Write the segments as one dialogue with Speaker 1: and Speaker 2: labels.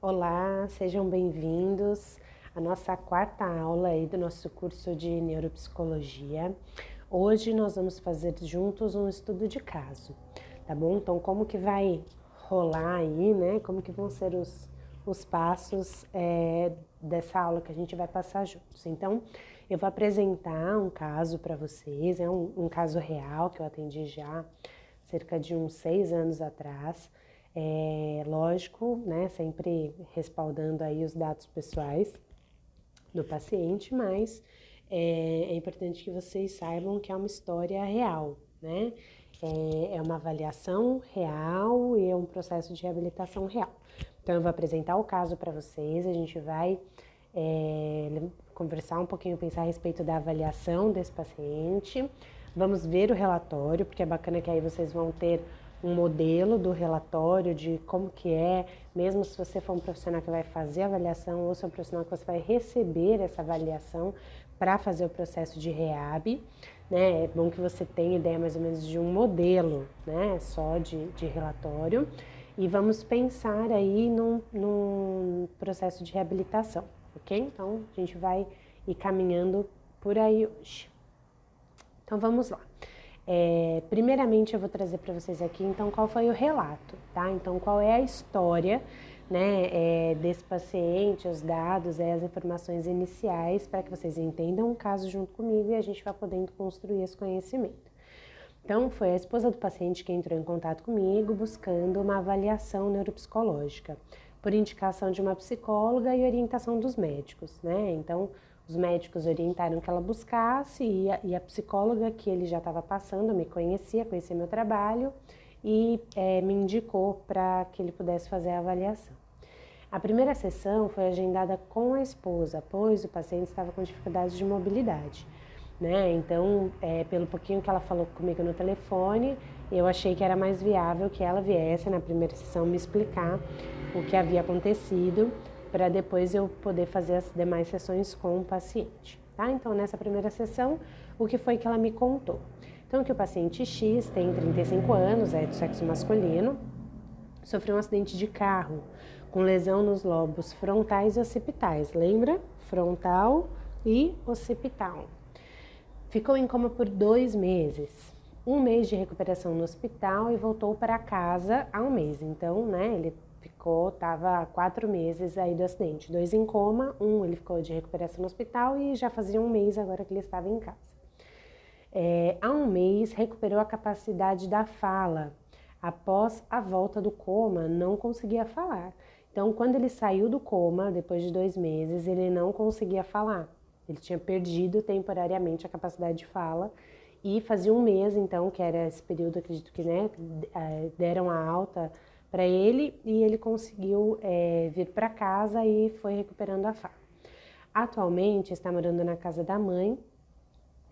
Speaker 1: Olá, sejam bem-vindos à nossa quarta aula aí do nosso curso de Neuropsicologia. Hoje nós vamos fazer juntos um estudo de caso, tá bom? Então, como que vai rolar aí, né? Como que vão ser os passos dessa aula que a gente vai passar juntos. Então, eu vou apresentar um caso para vocês, é um caso real que eu atendi já cerca de uns 6 anos atrás. Lógico, né, sempre respaldando aí os dados pessoais do paciente, mas é importante que vocês saibam que é uma história real, né? É uma avaliação real e é um processo de reabilitação real. Então, eu vou apresentar o caso para vocês, a gente vai conversar um pouquinho, pensar a respeito da avaliação desse paciente. Vamos ver o relatório, porque é bacana que aí vocês vão ter um modelo do relatório, de como que é, mesmo se você for um profissional que vai fazer a avaliação ou se é um profissional que você vai receber essa avaliação para fazer o processo de REAB, né? É bom que você tenha ideia mais ou menos de um modelo, né? Só de relatório. E vamos pensar aí num processo de reabilitação, ok? Então, a gente vai ir caminhando por aí hoje. Então, vamos lá. Primeiramente, eu vou trazer para vocês aqui, então, qual foi o relato, tá? Então, qual é a história, né, desse paciente, os dados, as informações iniciais, para que vocês entendam o caso junto comigo e a gente vai podendo construir esse conhecimento. Então, foi a esposa do paciente que entrou em contato comigo buscando uma avaliação neuropsicológica, por indicação de uma psicóloga e orientação dos médicos, né? Então, os médicos orientaram que ela buscasse e a psicóloga que ele já estava passando me conhecia meu trabalho e me indicou para que ele pudesse fazer a avaliação. A primeira sessão foi agendada com a esposa, pois o paciente estava com dificuldade de mobilidade, né? Então, pelo pouquinho que ela falou comigo no telefone, eu achei que era mais viável que ela viesse na primeira sessão me explicar o que havia acontecido, para depois eu poder fazer as demais sessões com o paciente, tá? Então, nessa primeira sessão, o que foi que ela me contou? Então, que o paciente X tem 35 anos, é do sexo masculino, sofreu um acidente de carro, com lesão nos lobos frontais e occipitais, lembra? Frontal e occipital. Ficou em coma por 2 meses. 1 mês de recuperação no hospital e voltou para casa há 1 mês. Então, né, ele estava 4 meses aí do acidente. 2 em coma, 1 ele ficou de recuperação no hospital e já fazia 1 mês agora que ele estava em casa. Há 1 mês recuperou a capacidade da fala. Após a volta do coma, não conseguia falar. Então, quando ele saiu do coma, depois de 2 meses, ele não conseguia falar. Ele tinha perdido temporariamente a capacidade de fala e fazia 1 mês, então, que era esse período, acredito que, né, deram a alta para ele e ele conseguiu vir para casa e foi recuperando a fala. Atualmente está morando na casa da mãe,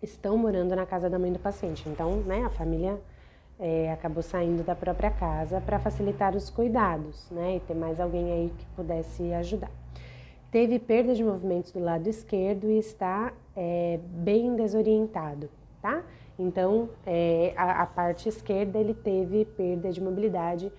Speaker 1: estão morando na casa da mãe do paciente, então, né, a família acabou saindo da própria casa para facilitar os cuidados, né, e ter mais alguém aí que pudesse ajudar. Teve perda de movimentos do lado esquerdo e está bem desorientado, tá? Então, a parte esquerda ele teve perda de mobilidade.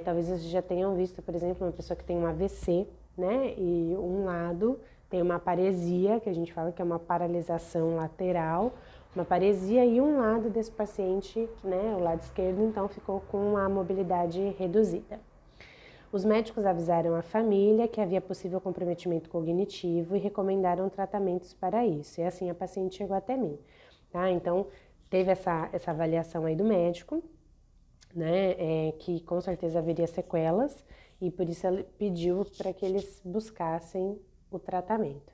Speaker 1: Talvez vocês já tenham visto, por exemplo, uma pessoa que tem um AVC, né? E um lado tem uma paresia, que a gente fala que é uma paralisação lateral, uma paresia, e um lado desse paciente, né, o lado esquerdo, então ficou com a mobilidade reduzida. Os médicos avisaram a família que havia possível comprometimento cognitivo e recomendaram tratamentos para isso. E assim a paciente chegou até mim, tá? Então, teve essa avaliação aí do médico, né, que com certeza haveria sequelas e por isso ele pediu para que eles buscassem o tratamento.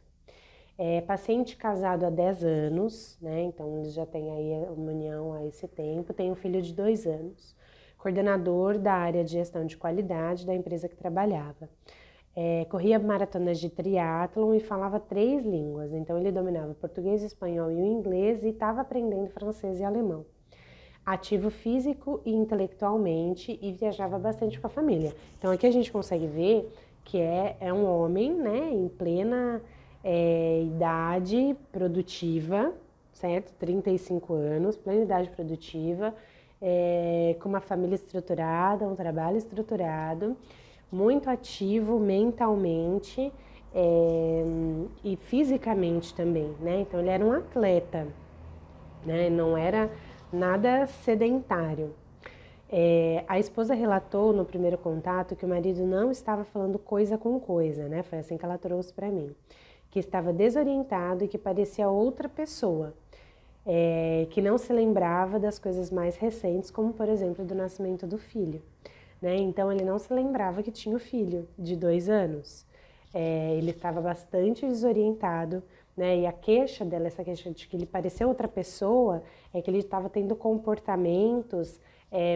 Speaker 1: Paciente casado há 10 anos, né, então eles já têm aí uma união há esse tempo, tem um filho de 2 anos. Coordenador da área de gestão de qualidade da empresa que trabalhava. Corria maratonas de triatlon e falava 3 línguas, então ele dominava o português, espanhol e o inglês e estava aprendendo francês e alemão. Ativo físico e intelectualmente e viajava bastante com a família. Então aqui a gente consegue ver que é um homem, né, em plena idade produtiva, certo? 35 anos, plena idade produtiva, com uma família estruturada, um trabalho estruturado, muito ativo mentalmente e fisicamente também, né? Então ele era um atleta, né? Não era nada sedentário. A esposa relatou no primeiro contato que o marido não estava falando coisa com coisa, né? Foi assim que ela trouxe para mim. Que estava desorientado e que parecia outra pessoa, que não se lembrava das coisas mais recentes, como por exemplo do nascimento do filho, né? Então ele não se lembrava que tinha o filho de 2 anos. Ele estava bastante desorientado, né? E a queixa dela, essa queixa de que ele parecia outra pessoa, é que ele estava tendo comportamentos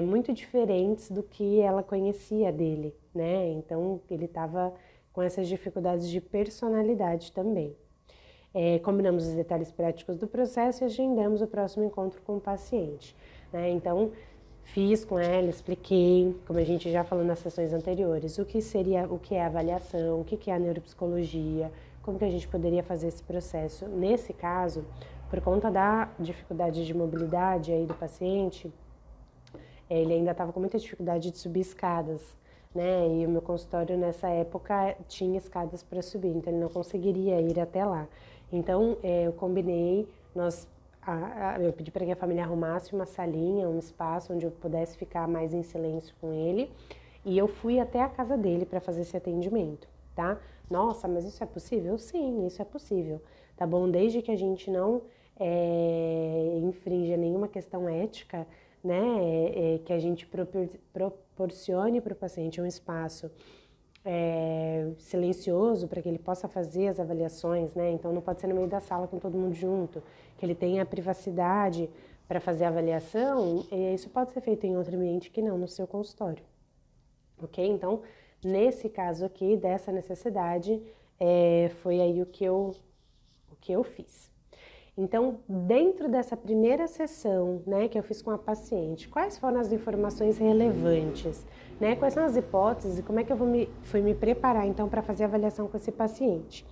Speaker 1: muito diferentes do que ela conhecia dele, né? Então ele estava com essas dificuldades de personalidade também. Combinamos os detalhes práticos do processo e agendamos o próximo encontro com o paciente, né? Então fiz com ela, expliquei, como a gente já falou nas sessões anteriores, o que é a avaliação, o que é a neuropsicologia, como que a gente poderia fazer esse processo. Nesse caso, por conta da dificuldade de mobilidade aí do paciente, ele ainda estava com muita dificuldade de subir escadas, né? E o meu consultório nessa época tinha escadas para subir, então ele não conseguiria ir até lá. Então eu combinei, eu pedi para que a família arrumasse uma salinha, um espaço onde eu pudesse ficar mais em silêncio com ele, e eu fui até a casa dele para fazer esse atendimento, tá? Nossa, mas isso é possível? Sim, isso é possível, tá bom? Desde que a gente não infrinja nenhuma questão ética, né, que a gente proporcione para o paciente um espaço silencioso para que ele possa fazer as avaliações, né? Então não pode ser no meio da sala com todo mundo junto, que ele tenha a privacidade para fazer a avaliação, e isso pode ser feito em outro ambiente que não no seu consultório, ok? Então, nesse caso aqui, dessa necessidade, foi aí o que eu fiz. Então, dentro dessa primeira sessão, né, que eu fiz com a paciente, quais foram as informações relevantes, né? Quais são as hipóteses e como é que eu fui me preparar, então, para fazer a avaliação com esse paciente?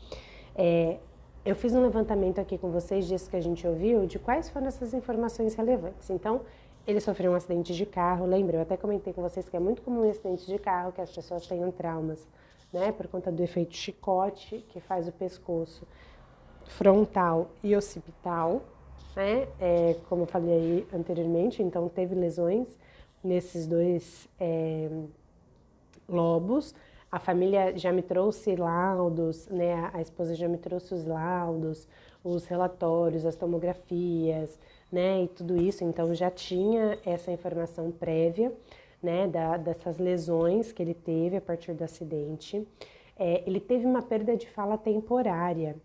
Speaker 1: Eu fiz um levantamento aqui com vocês, disso que a gente ouviu, de quais foram essas informações relevantes. Então, ele sofreu um acidente de carro, lembra? Eu até comentei com vocês que é muito comum em acidente de carro que as pessoas tenham traumas, né, por conta do efeito chicote que faz o pescoço frontal e occipital, né? Como eu falei aí anteriormente, então teve lesões nesses dois lobos. A família já me trouxe laudos, né? A esposa já me trouxe os laudos, os relatórios, as tomografias, né? E tudo isso, então já tinha essa informação prévia, né? Dessas lesões que ele teve a partir do acidente. Ele teve uma perda de fala temporária,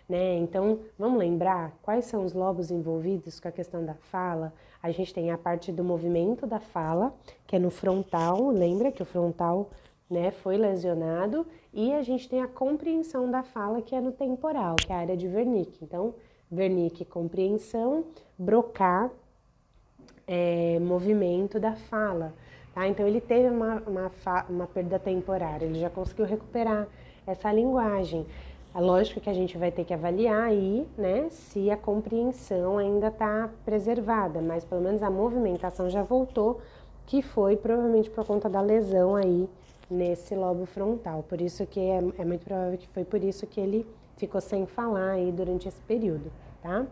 Speaker 1: né? Então, vamos lembrar quais são os lobos envolvidos com a questão da fala? A gente tem a parte do movimento da fala, que é no frontal, lembra que o frontal, né, foi lesionado, e a gente tem a compreensão da fala, que é no temporal, que é a área de Wernicke. Então, Wernicke, compreensão, Broca, movimento da fala, tá? Então, ele teve uma perda temporária, ele já conseguiu recuperar essa linguagem. A lógica que a gente vai ter que avaliar aí, né, se a compreensão ainda está preservada, mas pelo menos a movimentação já voltou, que foi provavelmente por conta da lesão aí nesse lobo frontal. Por isso que é muito provável que foi por isso que ele ficou sem falar aí durante esse período, tá?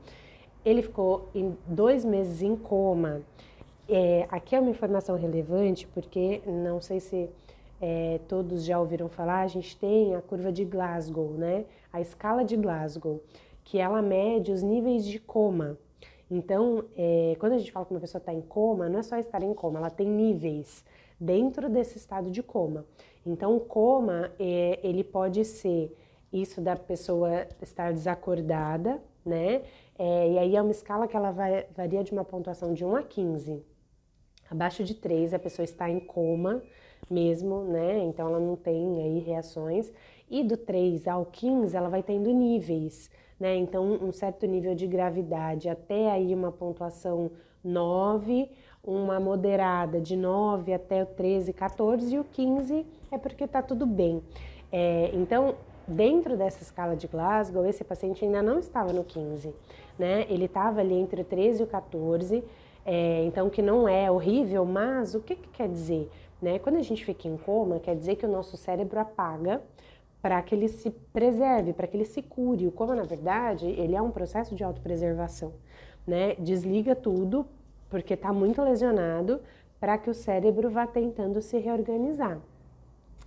Speaker 1: Ele ficou 2 meses em coma. Aqui é uma informação relevante porque não sei se todos já ouviram falar, a gente tem a curva de Glasgow, né? A escala de Glasgow, que ela mede os níveis de coma. Então, quando a gente fala que uma pessoa está em coma, não é só estar em coma, ela tem níveis dentro desse estado de coma. Então, o coma, ele pode ser isso da pessoa estar desacordada, né? E aí é uma escala que ela varia de uma pontuação de 1 a 15. Abaixo de 3, a pessoa está em coma mesmo, né? Então ela não tem aí reações. E do 3 ao 15, ela vai tendo níveis, né? Então um certo nível de gravidade até aí uma pontuação 9, uma moderada de 9 até o 13, 14 e o 15 é porque tá tudo bem. Então, dentro dessa escala de Glasgow, esse paciente ainda não estava no 15, né? Ele estava ali entre o 13 e o 14, então que não é horrível, mas o que quer dizer? né? Quando a gente fica em coma, quer dizer que o nosso cérebro apaga para que ele se preserve, para que ele se cure. O coma, na verdade, ele é um processo de autopreservação, né? Desliga tudo porque está muito lesionado para que o cérebro vá tentando se reorganizar.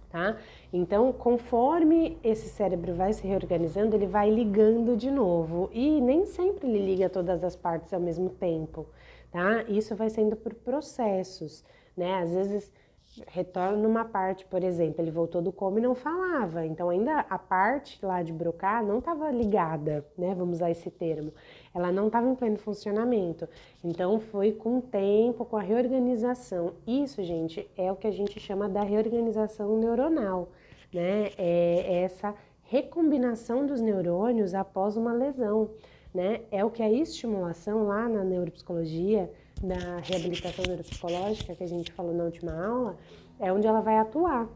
Speaker 1: Tá? Então, conforme esse cérebro vai se reorganizando, ele vai ligando de novo e nem sempre ele liga todas as partes ao mesmo tempo, tá? Isso vai sendo por processos, né? Às vezes retorna numa parte, por exemplo, ele voltou do coma e não falava, então ainda a parte lá de Broca não estava ligada, né? Vamos usar esse termo. Ela não estava em pleno funcionamento. Então foi com o tempo, com a reorganização. Isso, gente, é o que a gente chama da reorganização neuronal, né? É essa recombinação dos neurônios após uma lesão, né? É o que a estimulação lá na neuropsicologia, na reabilitação neuropsicológica que a gente falou na última aula, é onde ela vai atuar,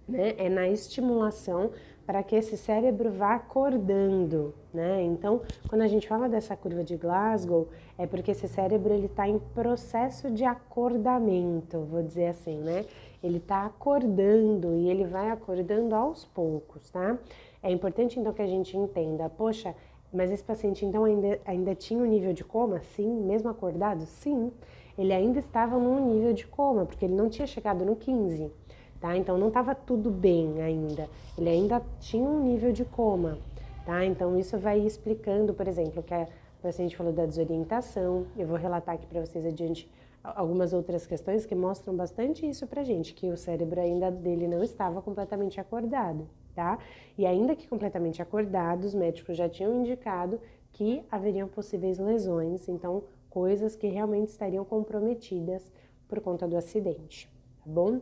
Speaker 1: né? É na estimulação para que esse cérebro vá acordando, né? Então, quando a gente fala dessa curva de Glasgow, é porque esse cérebro ele está em processo de acordamento, vou dizer assim, né? Ele está acordando e ele vai acordando aos poucos, tá? É importante então que a gente entenda, poxa, mas esse paciente então ainda tinha um nível de coma? Sim. Mesmo acordado? Sim. Ele ainda estava num nível de coma, porque ele não tinha chegado no 15, tá? Então não estava tudo bem ainda. Ele ainda tinha um nível de coma, tá? Então isso vai explicando, por exemplo, que a paciente falou da desorientação. Eu vou relatar aqui para vocês adiante algumas outras questões que mostram bastante isso pra gente, que o cérebro ainda dele não estava completamente acordado, tá? E ainda que completamente acordado, os médicos já tinham indicado que haveriam possíveis lesões, então coisas que realmente estariam comprometidas por conta do acidente, tá bom?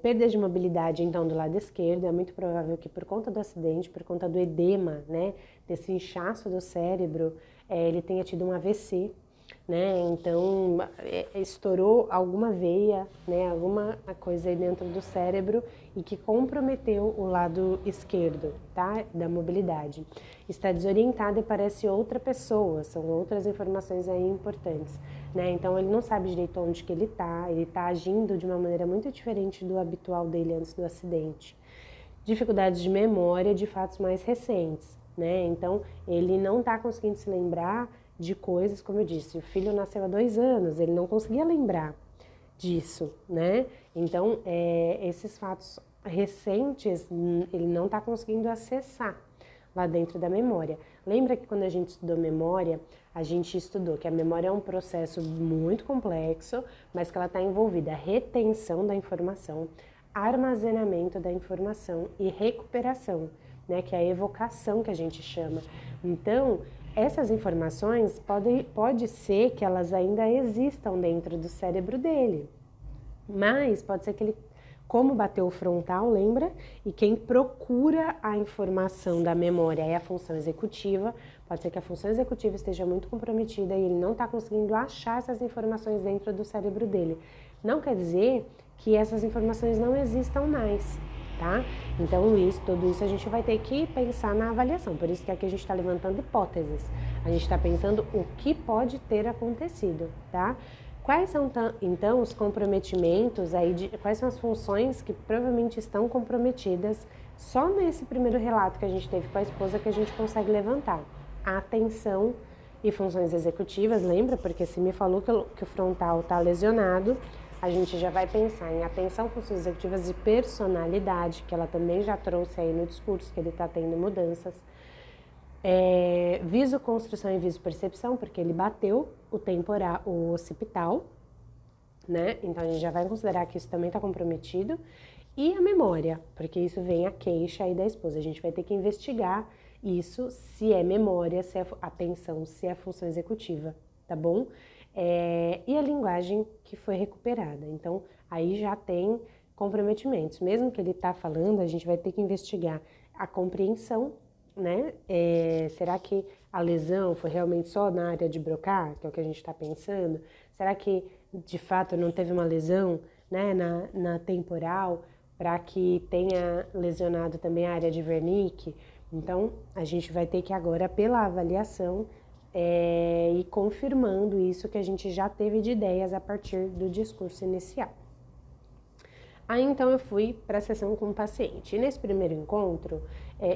Speaker 1: Perda de mobilidade, então, do lado esquerdo, é muito provável que por conta do acidente, por conta do edema, né, desse inchaço do cérebro, ele tenha tido um AVC, né, então estourou alguma veia, né, alguma coisa aí dentro do cérebro e que comprometeu o lado esquerdo, tá, da mobilidade. Está desorientado e parece outra pessoa, são outras informações aí importantes, né, então ele não sabe direito onde que ele tá agindo de uma maneira muito diferente do habitual dele antes do acidente. Dificuldades de memória de fatos mais recentes, né, então ele não tá conseguindo se lembrar de coisas, como eu disse, o filho nasceu há 2 anos, ele não conseguia lembrar disso, né? Então, esses fatos recentes, ele não está conseguindo acessar lá dentro da memória. Lembra que quando a gente estudou memória, a gente estudou que a memória é um processo muito complexo, mas que ela está envolvida a retenção da informação, armazenamento da informação e recuperação, né? Que é a evocação que a gente chama. Então, essas informações pode ser que elas ainda existam dentro do cérebro dele, mas pode ser que ele, como bateu o frontal, lembra? E quem procura a informação da memória é a função executiva, pode ser que a função executiva esteja muito comprometida e ele não está conseguindo achar essas informações dentro do cérebro dele. Não quer dizer que essas informações não existam mais. Tá? Então, tudo isso a gente vai ter que pensar na avaliação, por isso que aqui a gente está levantando hipóteses, a gente está pensando o que pode ter acontecido, tá? Quais são, então, os comprometimentos aí, quais são as funções que provavelmente estão comprometidas só nesse primeiro relato que a gente teve com a esposa que a gente consegue levantar? A atenção e funções executivas, lembra? Porque se me falou que o frontal está lesionado, a gente já vai pensar em atenção, funções executivas e personalidade, que ela também já trouxe aí no discurso, que ele está tendo mudanças. Visoconstrução e visopercepção, porque ele bateu o occipital, né? Então a gente já vai considerar que isso também está comprometido. E a memória, porque isso vem a queixa aí da esposa. A gente vai ter que investigar isso, se é memória, se é atenção, se é função executiva, tá bom? E a linguagem que foi recuperada. Então, aí já tem comprometimentos. Mesmo que ele está falando, a gente vai ter que investigar a compreensão, né? Será que a lesão foi realmente só na área de Broca, que é o que a gente está pensando? Será que, de fato, não teve uma lesão, né, na temporal para que tenha lesionado também a área de Wernicke? Então, a gente vai ter que agora, pela avaliação, e confirmando isso que a gente já teve de ideias a partir do discurso inicial. Aí então eu fui para a sessão com o paciente. E nesse primeiro encontro,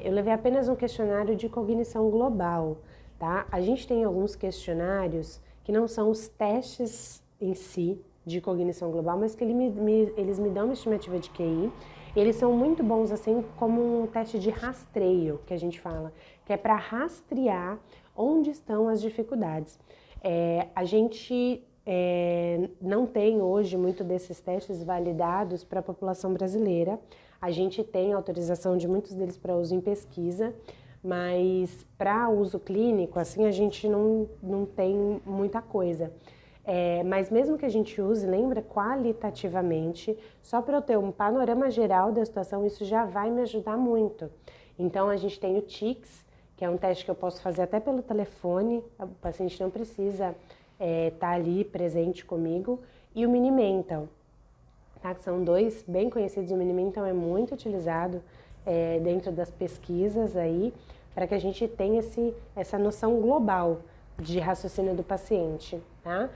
Speaker 1: eu levei apenas um questionário de cognição global, tá? A gente tem alguns questionários que não são os testes em si de cognição global, mas que eles me dão uma estimativa de QI. E eles são muito bons assim como um teste de rastreio, que a gente fala, que é para rastrear onde estão as dificuldades. A gente não tem hoje muito desses testes validados para a população brasileira. A gente tem autorização de muitos deles para uso em pesquisa, mas para uso clínico, assim, a gente não tem muita coisa. Mas mesmo que a gente use, lembra, qualitativamente, só para eu ter um panorama geral da situação, isso já vai me ajudar muito. Então, a gente tem o TICS, que é um teste que eu posso fazer até pelo telefone, o paciente não precisa tá ali presente comigo, e o Mini-Mental, tá? Que são dois bem conhecidos. O Mini-Mental é muito utilizado dentro das pesquisas aí, para que a gente tenha essa noção global de raciocínio do paciente, tá?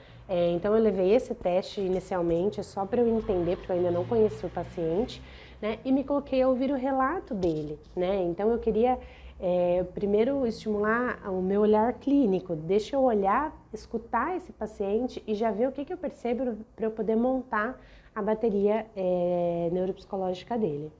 Speaker 1: Então eu levei esse teste inicialmente só para eu entender, porque eu ainda não conhecia o paciente, né? E me coloquei a ouvir o relato dele, né? Então eu queria primeiro estimular o meu olhar clínico, deixa eu olhar, escutar esse paciente e já ver o que eu percebo para eu poder montar a bateria neuropsicológica dele,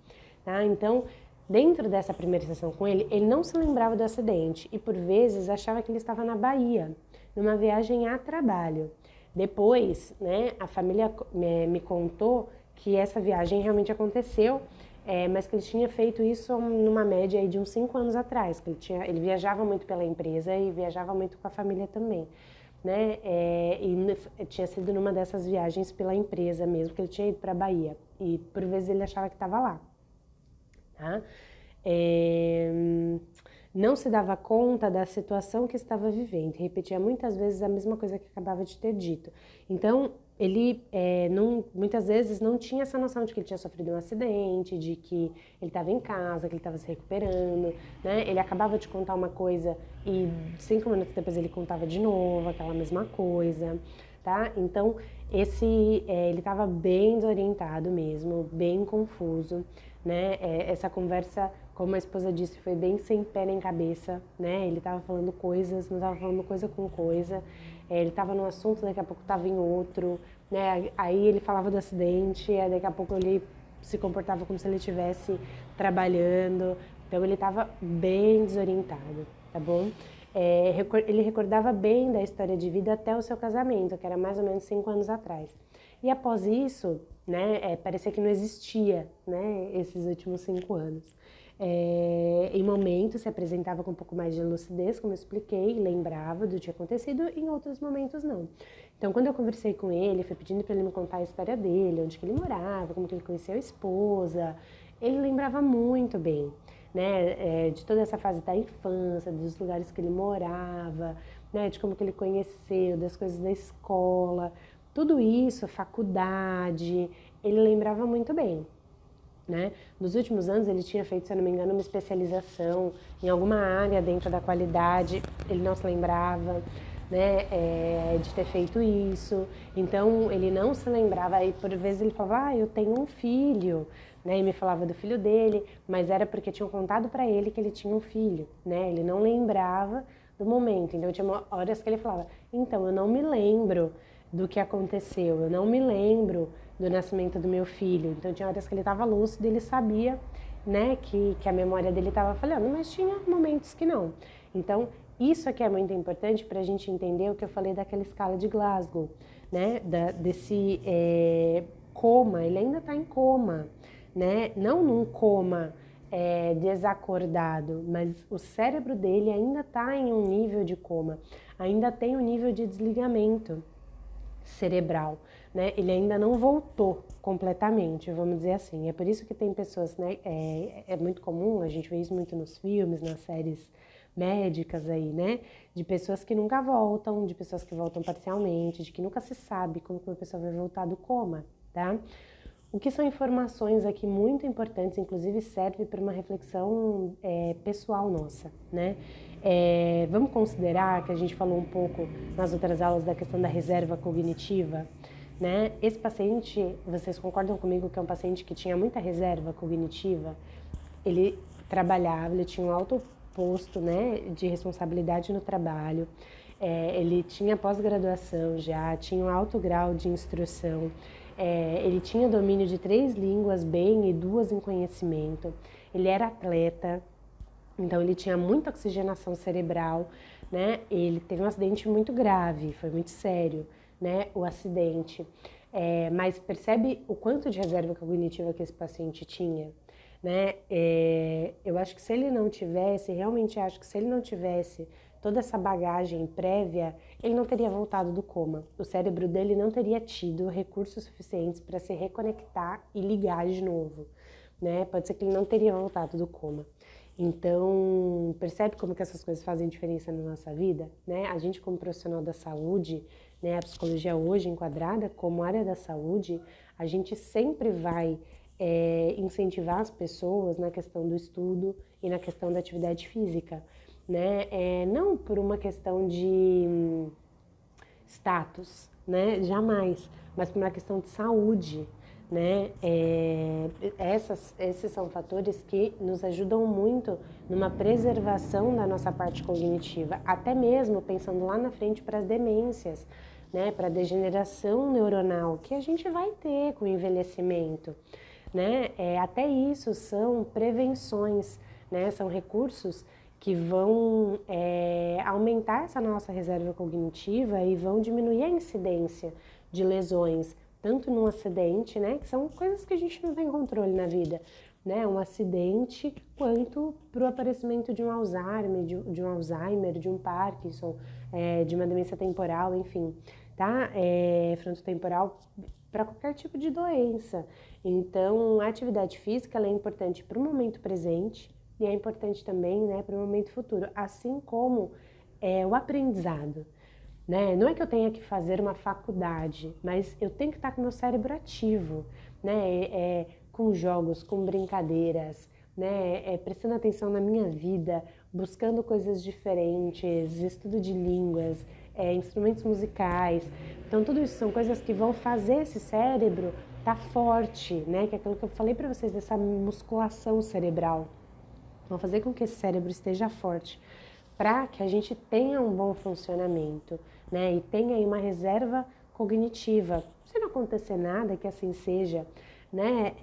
Speaker 1: tá? Então, dentro dessa primeira sessão com ele, ele não se lembrava do acidente e por vezes achava que ele estava na Bahia, numa viagem a trabalho. Depois, né, a família me contou que essa viagem realmente aconteceu, mas que ele tinha feito isso numa média aí de uns 5 anos atrás, que ele viajava muito pela empresa e viajava muito com a família também, né? E tinha sido numa dessas viagens pela empresa mesmo, que ele tinha ido para a Bahia, e por vezes ele achava que estava lá, tá? Não se dava conta da situação que estava vivendo, repetia muitas vezes a mesma coisa que acabava de ter dito. Então, ele muitas vezes não tinha essa noção de que ele tinha sofrido um acidente, de que ele estava em casa, que ele estava se recuperando, né? Ele acabava de contar uma coisa e 5 minutos depois ele contava de novo aquela mesma coisa, tá? Então, ele estava bem desorientado mesmo, bem confuso, né? Essa conversa, como a esposa disse, foi bem sem pé nem cabeça, né? Ele estava falando coisas, não estava falando coisa com coisa. Ele estava num assunto, daqui a pouco estava em outro, né? Aí ele falava do acidente, aí daqui a pouco ele se comportava como se ele estivesse trabalhando. Então ele estava bem desorientado, tá bom? Ele recordava bem da história de vida até o seu casamento, que era mais ou menos 5 anos atrás. E após isso, né, parecia que não existia, né, esses últimos 5 anos. Em momentos se apresentava com um pouco mais de lucidez, como eu expliquei, lembrava do que tinha acontecido, em outros momentos não. Então, quando eu conversei com ele, fui pedindo para ele me contar a história dele, onde que ele morava, como que ele conheceu a esposa, ele lembrava muito bem, né, de toda essa fase da infância, dos lugares que ele morava, né, de como que ele conheceu, das coisas da escola, tudo isso, faculdade, ele lembrava muito bem. Né? Nos últimos anos ele tinha feito, se eu não me engano, uma especialização em alguma área dentro da qualidade, ele não se lembrava, né, de ter feito isso, então ele não se lembrava, e por vezes ele falava, eu tenho um filho, né, e me falava do filho dele, mas era porque tinham contado para ele que ele tinha um filho, né, ele não lembrava do momento, então tinha horas que ele falava, então eu não me lembro do que aconteceu, eu não me lembro do nascimento do meu filho. Então tinha horas que ele estava lúcido, ele sabia, né, que a memória dele estava falhando, mas tinha momentos que não. Então isso aqui é muito importante para a gente entender o que eu falei daquela escala de Glasgow, né, desse coma, ele ainda está em coma, né, não num coma desacordado, mas o cérebro dele ainda está em um nível de coma, ainda tem um nível de desligamento cerebral, né? Ele ainda não voltou completamente, vamos dizer assim. É por isso que tem pessoas, né? É muito comum, a gente vê isso muito nos filmes, nas séries médicas aí, né? De pessoas que nunca voltam, de pessoas que voltam parcialmente, de que nunca se sabe como que uma pessoa vai voltar do coma, tá? O que são informações aqui muito importantes, inclusive serve para uma reflexão pessoal nossa, né? Vamos considerar que a gente falou um pouco nas outras aulas da questão da reserva cognitiva, né? Esse paciente, vocês concordam comigo que é um paciente que tinha muita reserva cognitiva? Ele trabalhava, ele tinha um alto posto, né, de responsabilidade no trabalho, ele tinha pós-graduação já, tinha um alto grau de instrução, ele tinha domínio de 3 línguas bem e 2 em conhecimento, ele era atleta, então ele tinha muita oxigenação cerebral, né? Ele teve um acidente muito grave, foi muito sério, né? O acidente. Mas percebe o quanto de reserva cognitiva que esse paciente tinha, né? Eu acho que se ele não tivesse, realmente acho que se ele não tivesse toda essa bagagem prévia, ele não teria voltado do coma. O cérebro dele não teria tido recursos suficientes para se reconectar e ligar de novo, né? Pode ser que ele não teria voltado do coma. Então, percebe como que essas coisas fazem diferença na nossa vida, né? A gente como profissional da saúde, né, a psicologia hoje enquadrada como área da saúde, a gente sempre vai incentivar as pessoas na questão do estudo e na questão da atividade física, né? Não por uma questão de status, né? Jamais, mas por uma questão de saúde, né? Esses são fatores que nos ajudam muito numa preservação da nossa parte cognitiva, até mesmo pensando lá na frente para as demências, né? Para a degeneração neuronal que a gente vai ter com o envelhecimento, né? Até isso são prevenções, né? São recursos que vão aumentar essa nossa reserva cognitiva e vão diminuir a incidência de lesões, tanto num acidente, né, que são coisas que a gente não tem controle na vida, né, um acidente, quanto para o aparecimento de um Alzheimer, de um Parkinson, de uma demência temporal, enfim, tá? Frontotemporal, para qualquer tipo de doença. Então, a atividade física ela é importante para o momento presente e é importante também, né, para o momento futuro, assim como o aprendizado. Né? Não é que eu tenha que fazer uma faculdade, mas eu tenho que estar com o meu cérebro ativo, né? Com jogos, com brincadeiras, né? Prestando atenção na minha vida, buscando coisas diferentes, estudo de línguas, instrumentos musicais. Então, tudo isso são coisas que vão fazer esse cérebro estar forte, né? Que é aquilo que eu falei para vocês, dessa musculação cerebral. Vão fazer com que esse cérebro esteja forte, para que a gente tenha um bom funcionamento, né? E tenha aí uma reserva cognitiva. Se não acontecer nada, que assim seja, né?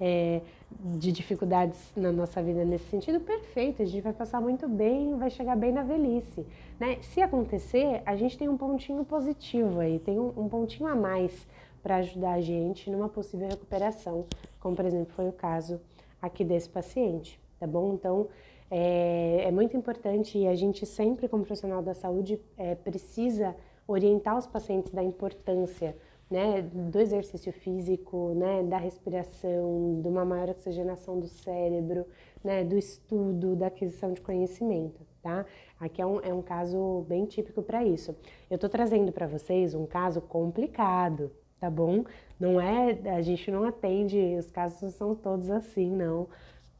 Speaker 1: De dificuldades na nossa vida nesse sentido, perfeito, a gente vai passar muito bem, vai chegar bem na velhice, né? Se acontecer, a gente tem um pontinho positivo aí, tem um pontinho a mais para ajudar a gente numa possível recuperação, como por exemplo foi o caso aqui desse paciente, tá bom? Então, é muito importante e a gente sempre, como profissional da saúde, precisa orientar os pacientes da importância, né, do exercício físico, né, da respiração, de uma maior oxigenação do cérebro, né, do estudo, da aquisição de conhecimento, tá? Aqui é um caso bem típico para isso. Eu tô trazendo para vocês um caso complicado, tá bom? Não a gente não atende, os casos não são todos assim, não,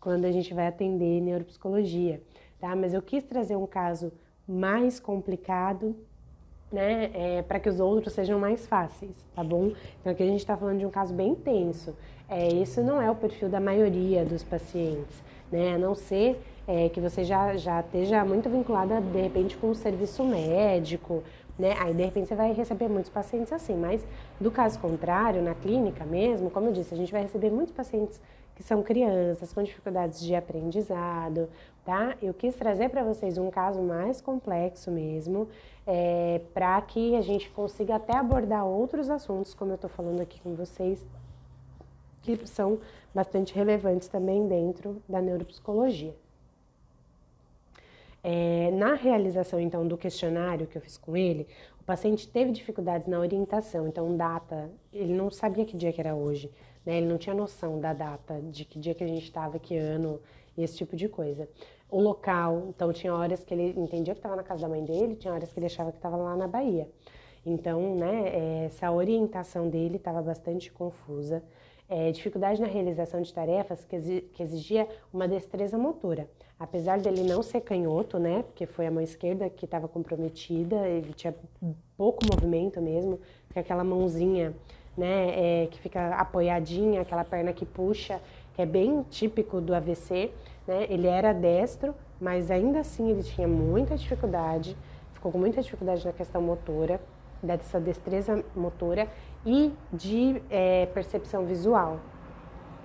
Speaker 1: quando a gente vai atender neuropsicologia, tá? Mas eu quis trazer um caso mais complicado, né, para que os outros sejam mais fáceis, tá bom? Então aqui a gente está falando de um caso bem tenso. Isso não é o perfil da maioria dos pacientes, né? A não ser que você já esteja muito vinculada, de repente, com o serviço médico, né? Aí, de repente, você vai receber muitos pacientes assim, mas do caso contrário, na clínica mesmo, como eu disse, a gente vai receber muitos pacientes que são crianças com dificuldades de aprendizado, tá? Eu quis trazer para vocês um caso mais complexo mesmo, para que a gente consiga até abordar outros assuntos, como eu estou falando aqui com vocês, que são bastante relevantes também dentro da neuropsicologia. Na realização, então, do questionário que eu fiz com ele, o paciente teve dificuldades na orientação, então data, ele não sabia que dia que era hoje, né? Ele não tinha noção da data, de que dia que a gente estava, que ano, e esse tipo de coisa. O local, então tinha horas que ele entendia que estava na casa da mãe dele, tinha horas que ele achava que estava lá na Bahia. Então, né, essa orientação dele estava bastante confusa. dificuldade na realização de tarefas que exigia uma destreza motora. Apesar dele não ser canhoto, né, porque foi a mão esquerda que estava comprometida, ele tinha pouco movimento mesmo, com aquela mãozinha, né, que fica apoiadinha, aquela perna que puxa, que é bem típico do AVC, né, ele era destro, mas ainda assim ele tinha muita dificuldade, ficou com muita dificuldade na questão motora, dessa destreza motora e de percepção visual.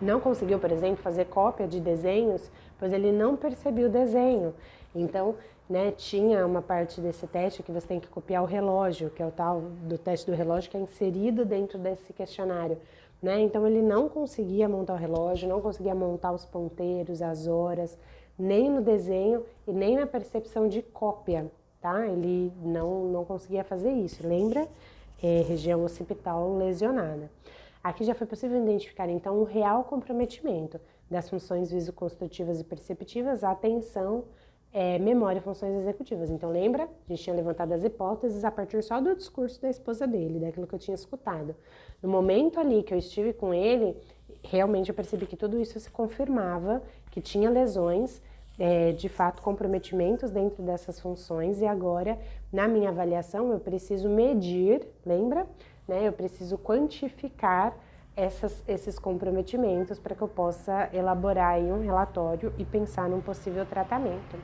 Speaker 1: Não conseguiu, por exemplo, fazer cópia de desenhos, pois ele não percebia o desenho. Então, né, tinha uma parte desse teste que você tem que copiar o relógio, que é o tal do teste do relógio que é inserido dentro desse questionário. Né? Então, ele não conseguia montar o relógio, não conseguia montar os ponteiros, as horas, nem no desenho e nem na percepção de cópia. Tá? Ele não conseguia fazer isso. Lembra? Região occipital lesionada. Aqui já foi possível identificar, então, o real comprometimento das funções visoconstrutivas e perceptivas, atenção, memória e funções executivas. Então, lembra? A gente tinha levantado as hipóteses a partir só do discurso da esposa dele, daquilo que eu tinha escutado. No momento ali que eu estive com ele, realmente eu percebi que tudo isso se confirmava, que tinha lesões, de fato, comprometimentos dentro dessas funções, e agora, na minha avaliação, eu preciso medir, lembra? Né? Eu preciso quantificar esses comprometimentos para que eu possa elaborar aí um relatório e pensar num possível tratamento.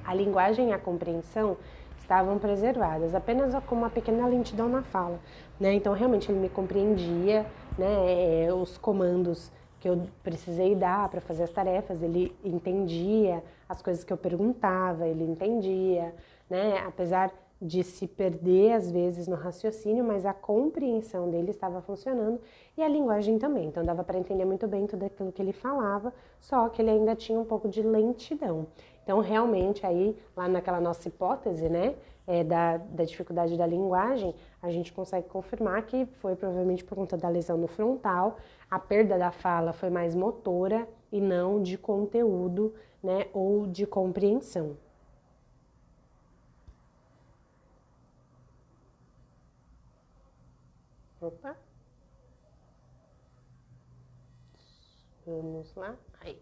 Speaker 1: A linguagem e a compreensão estavam preservadas, apenas com uma pequena lentidão na fala, né? Então, realmente, ele me compreendia, né? Os comandos que eu precisei dar para fazer as tarefas, ele entendia as coisas que eu perguntava, ele entendia, né? Apesar de se perder às vezes no raciocínio, mas a compreensão dele estava funcionando e a linguagem também. Então dava para entender muito bem tudo aquilo que ele falava, só que ele ainda tinha um pouco de lentidão. Então realmente aí, lá naquela nossa hipótese, né, da dificuldade da linguagem, a gente consegue confirmar que foi provavelmente por conta da lesão no frontal, a perda da fala foi mais motora e não de conteúdo, né, ou de compreensão. Opa. Vamos lá. Aí.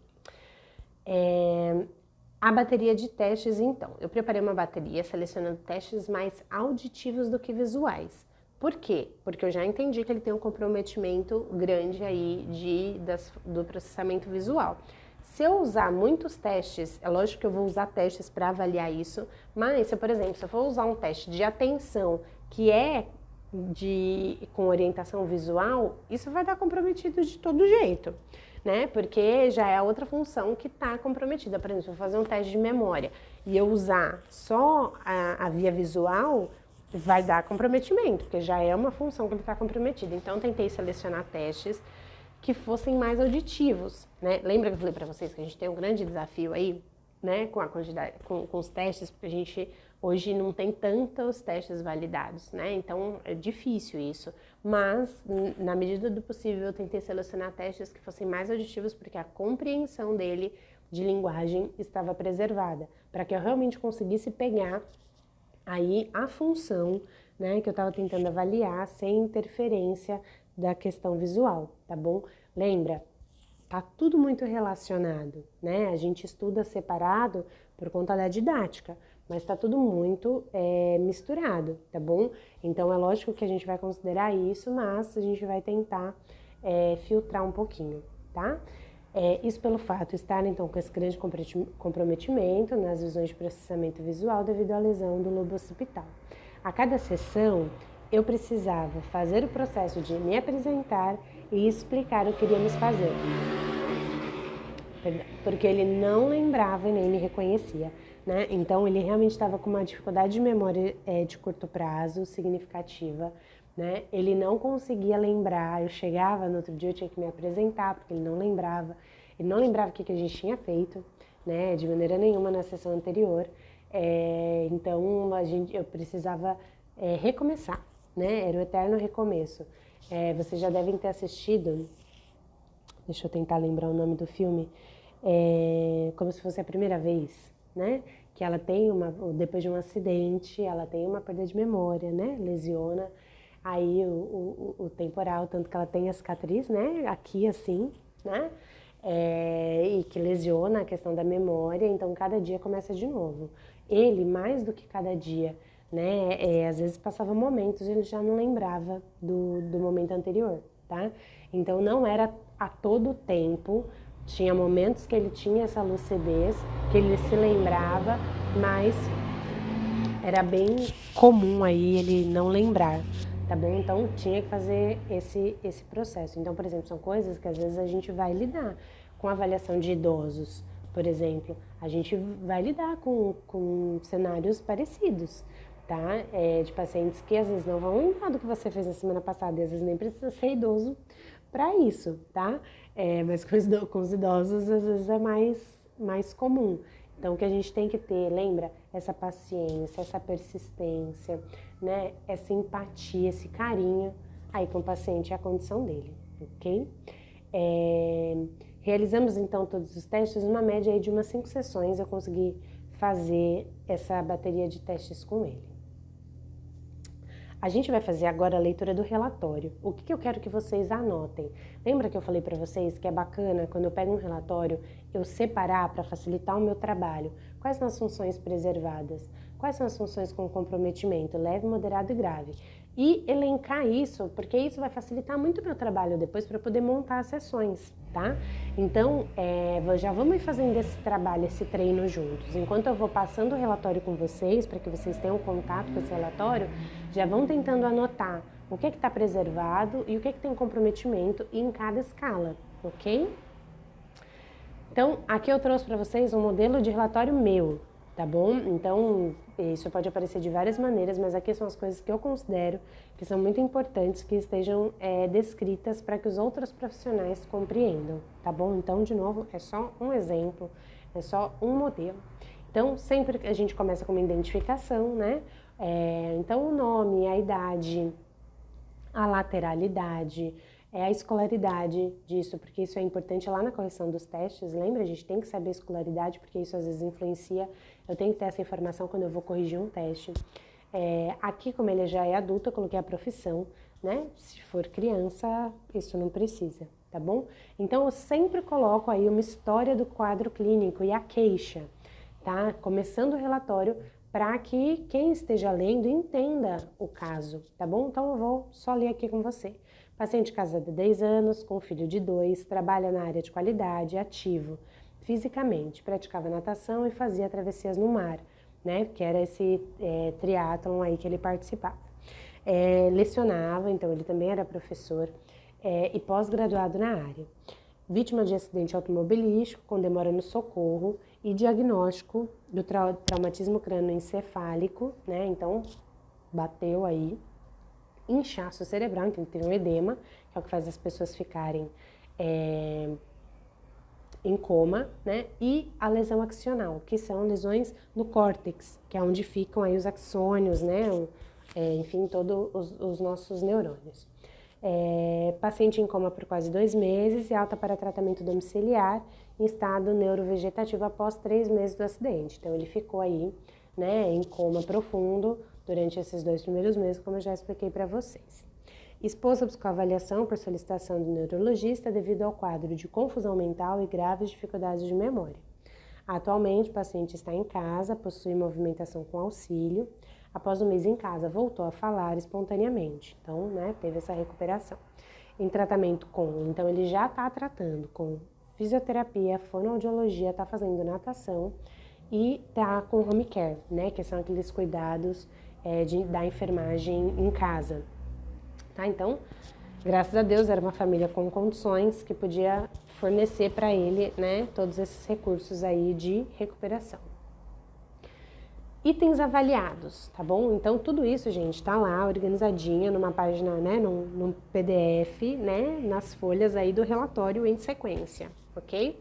Speaker 1: A bateria de testes, então. Eu preparei uma bateria selecionando testes mais auditivos do que visuais. Por quê? Porque eu já entendi que ele tem um comprometimento grande aí do processamento visual. Se eu usar muitos testes, é lógico que eu vou usar testes para avaliar isso, mas se eu, por exemplo, se eu for usar um teste de atenção que com orientação visual, isso vai dar comprometido de todo jeito, né? Porque já é outra função que está comprometida. Por exemplo, se eu fazer um teste de memória e eu usar só a via visual, vai dar comprometimento, porque já é uma função que ele está comprometida. Então, eu tentei selecionar testes que fossem mais auditivos, né? Lembra que eu falei para vocês que a gente tem um grande desafio aí, né? Com a quantidade, com os testes, porque a gente hoje não tem tantos testes validados, né? Então é difícil isso. Mas, na medida do possível, eu tentei selecionar testes que fossem mais auditivos, porque a compreensão dele de linguagem estava preservada, para que eu realmente conseguisse pegar aí a função, né, que eu estava tentando avaliar sem interferência da questão visual, tá bom? Lembra? Tá tudo muito relacionado, né? A gente estuda separado por conta da didática, mas tá tudo muito misturado, tá bom? Então é lógico que a gente vai considerar isso, mas a gente vai tentar filtrar um pouquinho, tá? Isso pelo fato de estar então com esse grande comprometimento nas visões de processamento visual devido à lesão do lobo occipital. A cada sessão eu precisava fazer o processo de me apresentar e explicar o que iríamos fazer, porque ele não lembrava e nem me reconhecia, né? Então ele realmente estava com uma dificuldade de memória de curto prazo significativa, né? Ele não conseguia lembrar, eu chegava no outro dia, eu tinha que me apresentar, porque ele não lembrava o que a gente tinha feito, né? De maneira nenhuma na sessão anterior, então eu precisava recomeçar, né? Era o eterno recomeço. Vocês já devem ter assistido, deixa eu tentar lembrar o nome do filme, como se fosse a primeira vez, né? Que ela tem depois de um acidente, ela tem uma perda de memória, né? Lesiona. aí o temporal, tanto que ela tem a cicatriz, né, aqui assim, né, e que lesiona a questão da memória, então cada dia começa de novo. Ele, mais do que cada dia, né, às vezes passava momentos e ele já não lembrava do momento anterior, tá? Então não era a todo tempo, tinha momentos que ele tinha essa lucidez, que ele se lembrava, mas era bem comum aí ele não lembrar, tá bom? Então tinha que fazer esse processo. Então, por exemplo, são coisas que às vezes a gente vai lidar com a avaliação de idosos, por exemplo, a gente vai lidar com cenários parecidos, tá? De pacientes que às vezes não vão lembrar do que você fez na semana passada e às vezes nem precisa ser idoso para isso, tá? Mas com os idosos às vezes é mais comum. Então, o que a gente tem que ter, lembra? Essa paciência, essa persistência, né? Essa empatia, esse carinho aí com o paciente e a condição dele, ok? Realizamos, então, todos os testes, uma média aí de umas 5 sessões eu consegui fazer essa bateria de testes com ele. A gente vai fazer agora a leitura do relatório. O que eu quero que vocês anotem? Lembra que eu falei para vocês que é bacana quando eu pego um relatório eu separar para facilitar o meu trabalho? Quais são as funções preservadas? Quais são as funções com comprometimento? Leve, moderado e grave. E elencar isso, porque isso vai facilitar muito o meu trabalho depois para poder montar as sessões, tá? Então, já vamos ir fazendo esse trabalho, esse treino juntos. Enquanto eu vou passando o relatório com vocês, para que vocês tenham contato com esse relatório, já vão tentando anotar o que está preservado e o que tem comprometimento em cada escala, ok? Então, aqui eu trouxe para vocês um modelo de relatório meu, tá bom? Então, isso pode aparecer de várias maneiras, mas aqui são as coisas que eu considero que são muito importantes que estejam descritas para que os outros profissionais compreendam, tá bom? Então, de novo, é só um exemplo, é só um modelo. Então, sempre a gente começa com uma identificação, né? Então, o nome, a idade, a lateralidade, a escolaridade disso, porque isso é importante lá na correção dos testes, lembra? A gente tem que saber a escolaridade, porque isso às vezes influencia, eu tenho que ter essa informação quando eu vou corrigir um teste. Aqui, como ele já é adulto, eu coloquei a profissão, né? Se for criança, isso não precisa, tá bom? Então, eu sempre coloco aí uma história do quadro clínico e a queixa, tá? Começando o relatório para que quem esteja lendo entenda o caso, tá bom? Então, eu vou só ler aqui com você. Paciente casado há 10 anos, com filho de 2, trabalha na área de qualidade, ativo fisicamente, praticava natação e fazia travessias no mar, né? Que era esse triatlon aí que ele participava. Lecionava, então ele também era professor e pós-graduado na área. Vítima de acidente automobilístico, com demora no socorro e diagnóstico do traumatismo crânioencefálico, né? Então, bateu aí. Inchaço cerebral, então tem um edema, que é o que faz as pessoas ficarem em coma, né? E a lesão axonal, que são lesões no córtex, que é onde ficam aí os axônios, né? Enfim, todos os nossos neurônios. Paciente em coma por quase 2 meses e alta para tratamento domiciliar em estado neurovegetativo após 3 meses do acidente. Então, ele ficou aí, né, em coma profundo durante esses 2 primeiros meses, como eu já expliquei para vocês. Esposa buscou avaliação por solicitação do neurologista devido ao quadro de confusão mental e graves dificuldades de memória. Atualmente, o paciente está em casa, possui movimentação com auxílio. Após um mês em casa, voltou a falar espontaneamente. Então, né, teve essa recuperação. Em tratamento então ele já está tratando com fisioterapia, fonoaudiologia, está fazendo natação e está com home care, né, que são aqueles cuidados da enfermagem em casa. Tá? Então, graças a Deus, era uma família com condições que podia fornecer para ele, né, todos esses recursos aí de recuperação. Itens avaliados, tá bom? Então, tudo isso, gente, tá lá organizadinho numa página, né, num PDF, né, nas folhas aí do relatório em sequência, ok?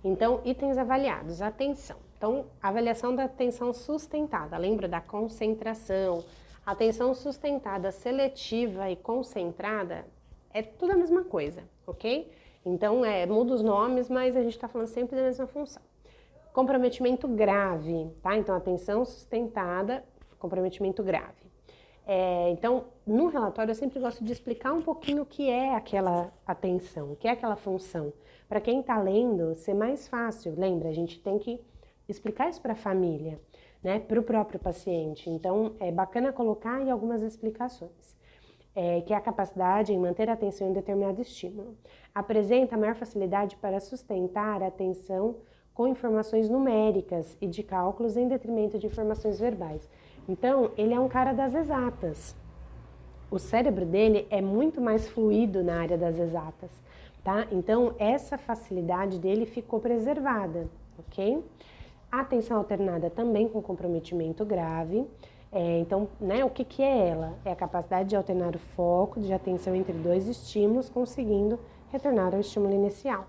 Speaker 1: Então, itens avaliados, atenção. Então, avaliação da atenção sustentada, lembra da concentração? Atenção sustentada, seletiva e concentrada é tudo a mesma coisa, ok? Então, muda os nomes, mas a gente tá falando sempre da mesma função. Comprometimento grave, tá? Então, atenção sustentada, comprometimento grave. Então, no relatório relatório, eu sempre gosto de explicar um pouquinho o que é aquela atenção, o que é aquela função. Para quem está lendo, ser mais fácil. Lembra, a gente tem que explicar isso para a família, né, para o próprio paciente. Então, é bacana colocar em algumas explicações. Que é a capacidade em manter a atenção em determinado estímulo. Apresenta maior facilidade para sustentar a atenção com informações numéricas e de cálculos em detrimento de informações verbais. Então, ele é um cara das exatas. O cérebro dele é muito mais fluido na área das exatas, tá? Então, essa facilidade dele ficou preservada, ok? A atenção alternada também com comprometimento grave. Então, né, o que é ela? É a capacidade de alternar o foco de atenção entre dois estímulos, conseguindo retornar ao estímulo inicial.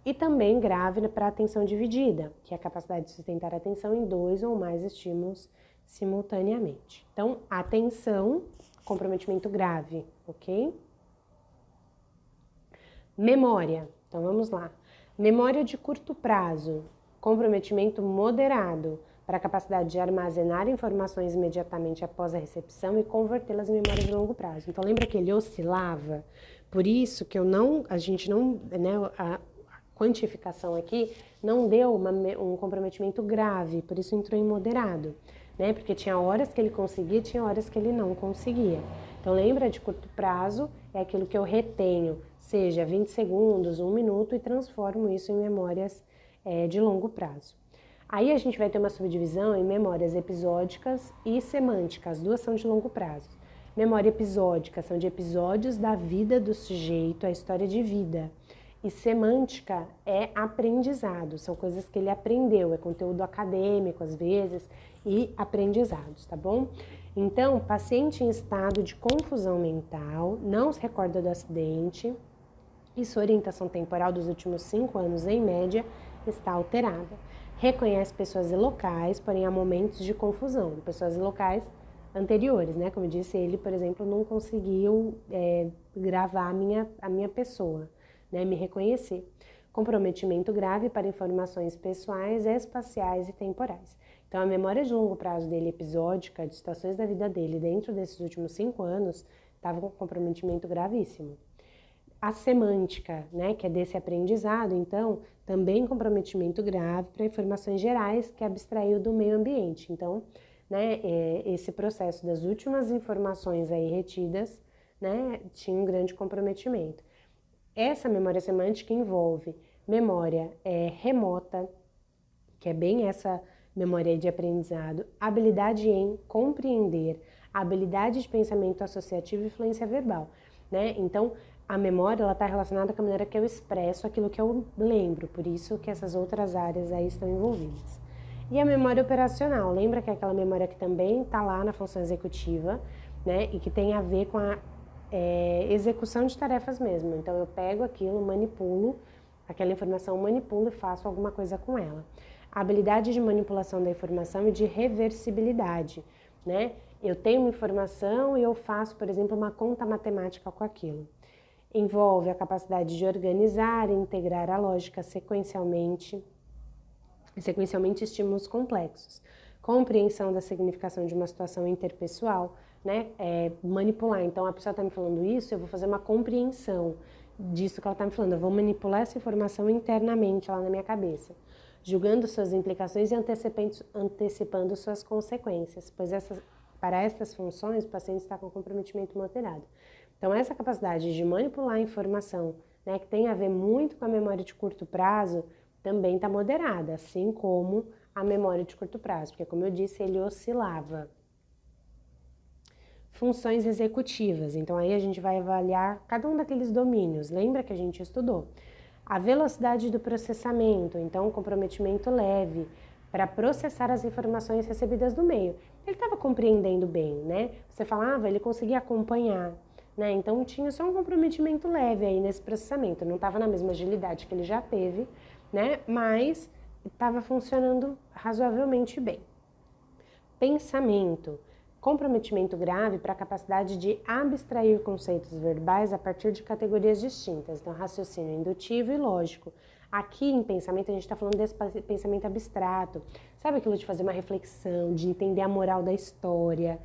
Speaker 1: E também grave para a atenção dividida, que é a capacidade de sustentar a atenção em dois ou mais estímulos simultaneamente. Então, atenção, comprometimento grave, ok? Memória. Então, vamos lá. Memória de curto prazo, comprometimento moderado, para a capacidade de armazenar informações imediatamente após a recepção e convertê-las em memória de longo prazo. Então, lembra que ele oscilava? Por isso que a gente não, né, a quantificação aqui não deu um comprometimento grave, por isso entrou em moderado, né? Porque tinha horas que ele conseguia, tinha horas que ele não conseguia. Então, lembra, de curto prazo é aquilo que eu retenho, seja 20 segundos, 1 minuto, e transformo isso em memórias de longo prazo. Aí a gente vai ter uma subdivisão em memórias episódicas e semânticas, as duas são de longo prazo. Memória episódica são de episódios da vida do sujeito, a história de vida. E semântica é aprendizado, são coisas que ele aprendeu, é conteúdo acadêmico às vezes e aprendizados, tá bom? Então, paciente em estado de confusão mental, não se recorda do acidente e sua orientação temporal dos últimos 5 anos, em média, está alterada. Reconhece pessoas e locais, porém há momentos de confusão. Pessoas e locais anteriores, né? Como eu disse, ele, por exemplo, não conseguiu gravar a minha pessoa, né? Me reconhecer. Comprometimento grave para informações pessoais, espaciais e temporais. Então, a memória de longo prazo dele, episódica, de situações da vida dele dentro desses últimos 5 anos, estava com comprometimento gravíssimo. A semântica, né, que é desse aprendizado, então, também comprometimento grave para informações gerais que abstraiu do meio ambiente. Então, né, esse processo das últimas informações aí retidas, né, tinha um grande comprometimento. Essa memória semântica envolve memória remota, que é bem essa memória de aprendizado, habilidade em compreender, habilidade de pensamento associativo e fluência verbal, né? Então, a memória está relacionada com a maneira que eu expresso aquilo que eu lembro, por isso que essas outras áreas aí estão envolvidas. E a memória operacional, lembra que é aquela memória que também está lá na função executiva, né, e que tem a ver com a execução de tarefas mesmo. Então, eu pego aquilo, manipulo, aquela informação manipulo e faço alguma coisa com ela. A habilidade de manipulação da informação e de reversibilidade, né? Eu tenho uma informação e eu faço, por exemplo, uma conta matemática com aquilo. Envolve a capacidade de organizar e integrar a lógica sequencialmente estímulos complexos. Compreensão da significação de uma situação interpessoal, né? Manipular. Então, a pessoa está me falando isso, eu vou fazer uma compreensão disso que ela está me falando. Eu vou manipular essa informação internamente lá na minha cabeça, julgando suas implicações e antecipando suas consequências, pois para essas funções o paciente está com comprometimento moderado. Então, essa capacidade de manipular a informação, né, que tem a ver muito com a memória de curto prazo, também está moderada, assim como a memória de curto prazo, porque, como eu disse, ele oscilava. Funções executivas, então aí a gente vai avaliar cada um daqueles domínios, lembra que a gente estudou? A velocidade do processamento, então comprometimento leve, para processar as informações recebidas do meio. Ele estava compreendendo bem, né? Você falava, ele conseguia acompanhar, né? Então tinha só um comprometimento leve aí nesse processamento, não estava na mesma agilidade que ele já teve, né? Mas estava funcionando razoavelmente bem. Pensamento. Comprometimento grave para a capacidade de abstrair conceitos verbais a partir de categorias distintas. Então, raciocínio indutivo e lógico. Aqui em pensamento, a gente está falando desse pensamento abstrato. Sabe aquilo de fazer uma reflexão, de entender a moral da história,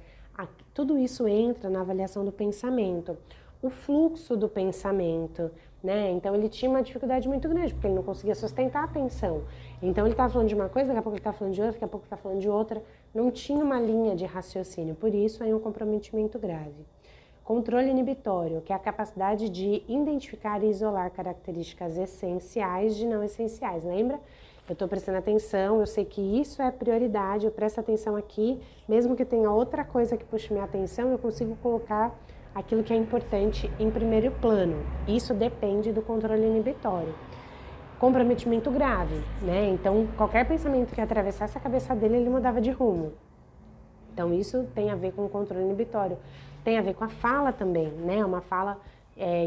Speaker 1: Tudo isso entra na avaliação do pensamento. O fluxo do pensamento, né? Então ele tinha uma dificuldade muito grande, porque ele não conseguia sustentar a atenção. Então ele estava falando de uma coisa, daqui a pouco ele está falando de outra, daqui a pouco está falando de outra. Não tinha uma linha de raciocínio, por isso aí um comprometimento grave. Controle inibitório, que é a capacidade de identificar e isolar características essenciais de não essenciais. Lembra? Eu estou prestando atenção, eu sei que isso é prioridade, eu presto atenção aqui, mesmo que tenha outra coisa que puxe minha atenção, eu consigo colocar aquilo que é importante em primeiro plano. Isso depende do controle inibitório. Comprometimento grave, né? Então, qualquer pensamento que atravessasse a cabeça dele, ele mudava de rumo. Então, isso tem a ver com o controle inibitório. Tem a ver com a fala também, né? Uma fala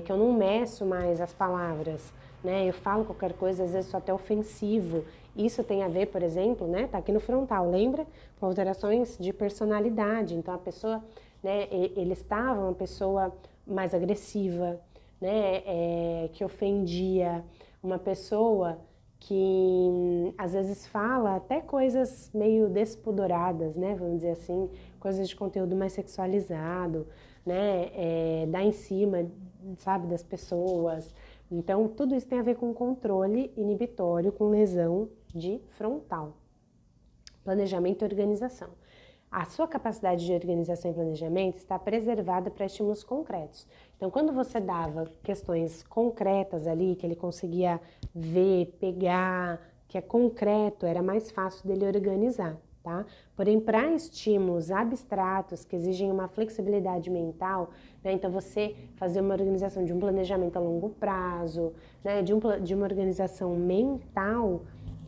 Speaker 1: que eu não meço mais as palavras, né? Eu falo qualquer coisa, às vezes sou até ofensivo. Isso tem a ver, por exemplo, né? Tá aqui no frontal, lembra? Com alterações de personalidade. Então, a pessoa, né? Ele estava uma pessoa mais agressiva, né? Que ofendia, uma pessoa que às vezes fala até coisas meio despudoradas, né? Vamos dizer assim, coisas de conteúdo mais sexualizado, né? Dá em cima, sabe, das pessoas. Então, tudo isso tem a ver com controle inibitório, com lesão de frontal. Planejamento e organização. A sua capacidade de organização e planejamento está preservada para estímulos concretos. Então, quando você dava questões concretas ali, que ele conseguia ver, pegar, que é concreto, era mais fácil dele organizar, tá? Porém, para estímulos abstratos que exigem uma flexibilidade mental, né? Então, você fazer uma organização de um planejamento a longo prazo, né? De uma organização mental,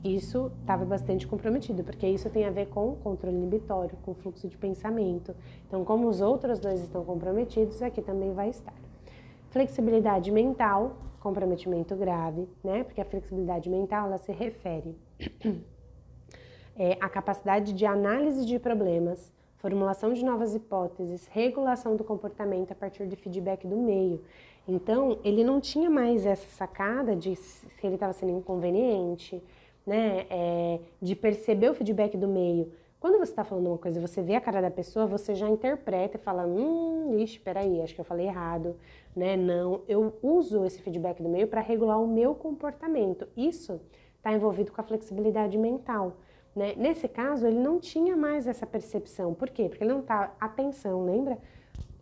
Speaker 1: isso estava bastante comprometido, porque isso tem a ver com o controle inibitório, com o fluxo de pensamento. Então, como os outros dois estão comprometidos, aqui também vai estar. Flexibilidade mental, comprometimento grave, né? Porque a flexibilidade mental, ela se refere à capacidade de análise de problemas, formulação de novas hipóteses, regulação do comportamento a partir de feedback do meio. Então, ele não tinha mais essa sacada de se ele estava sendo inconveniente, né, de perceber o feedback do meio. Quando você está falando uma coisa, você vê a cara da pessoa, você já interpreta e fala, ixi, peraí, acho que eu falei errado, né, não, eu uso esse feedback do meio para regular o meu comportamento. Isso está envolvido com a flexibilidade mental, né? Nesse caso, ele não tinha mais essa percepção. Por quê? Porque ele não estava, atenção, lembra?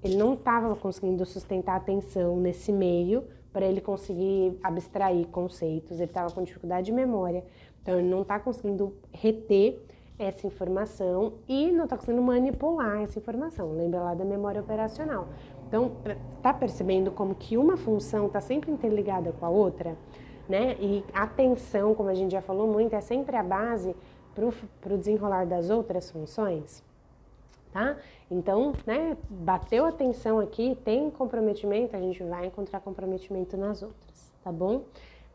Speaker 1: Ele não estava conseguindo sustentar a atenção nesse meio para ele conseguir abstrair conceitos, ele estava com dificuldade de memória. Então, ele não está conseguindo reter essa informação e não está conseguindo manipular essa informação. Lembra lá da memória operacional. Então, está percebendo como que uma função está sempre interligada com a outra, né? E a atenção, como a gente já falou muito, é sempre a base para o desenrolar das outras funções, tá? Então, né, bateu a atenção aqui, tem comprometimento, a gente vai encontrar comprometimento nas outras, tá bom?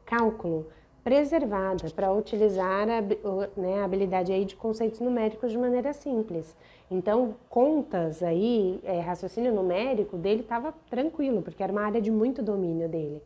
Speaker 1: Cálculo. Preservada para utilizar a habilidade aí de conceitos numéricos de maneira simples. Então, contas aí, raciocínio numérico dele estava tranquilo, porque era uma área de muito domínio dele,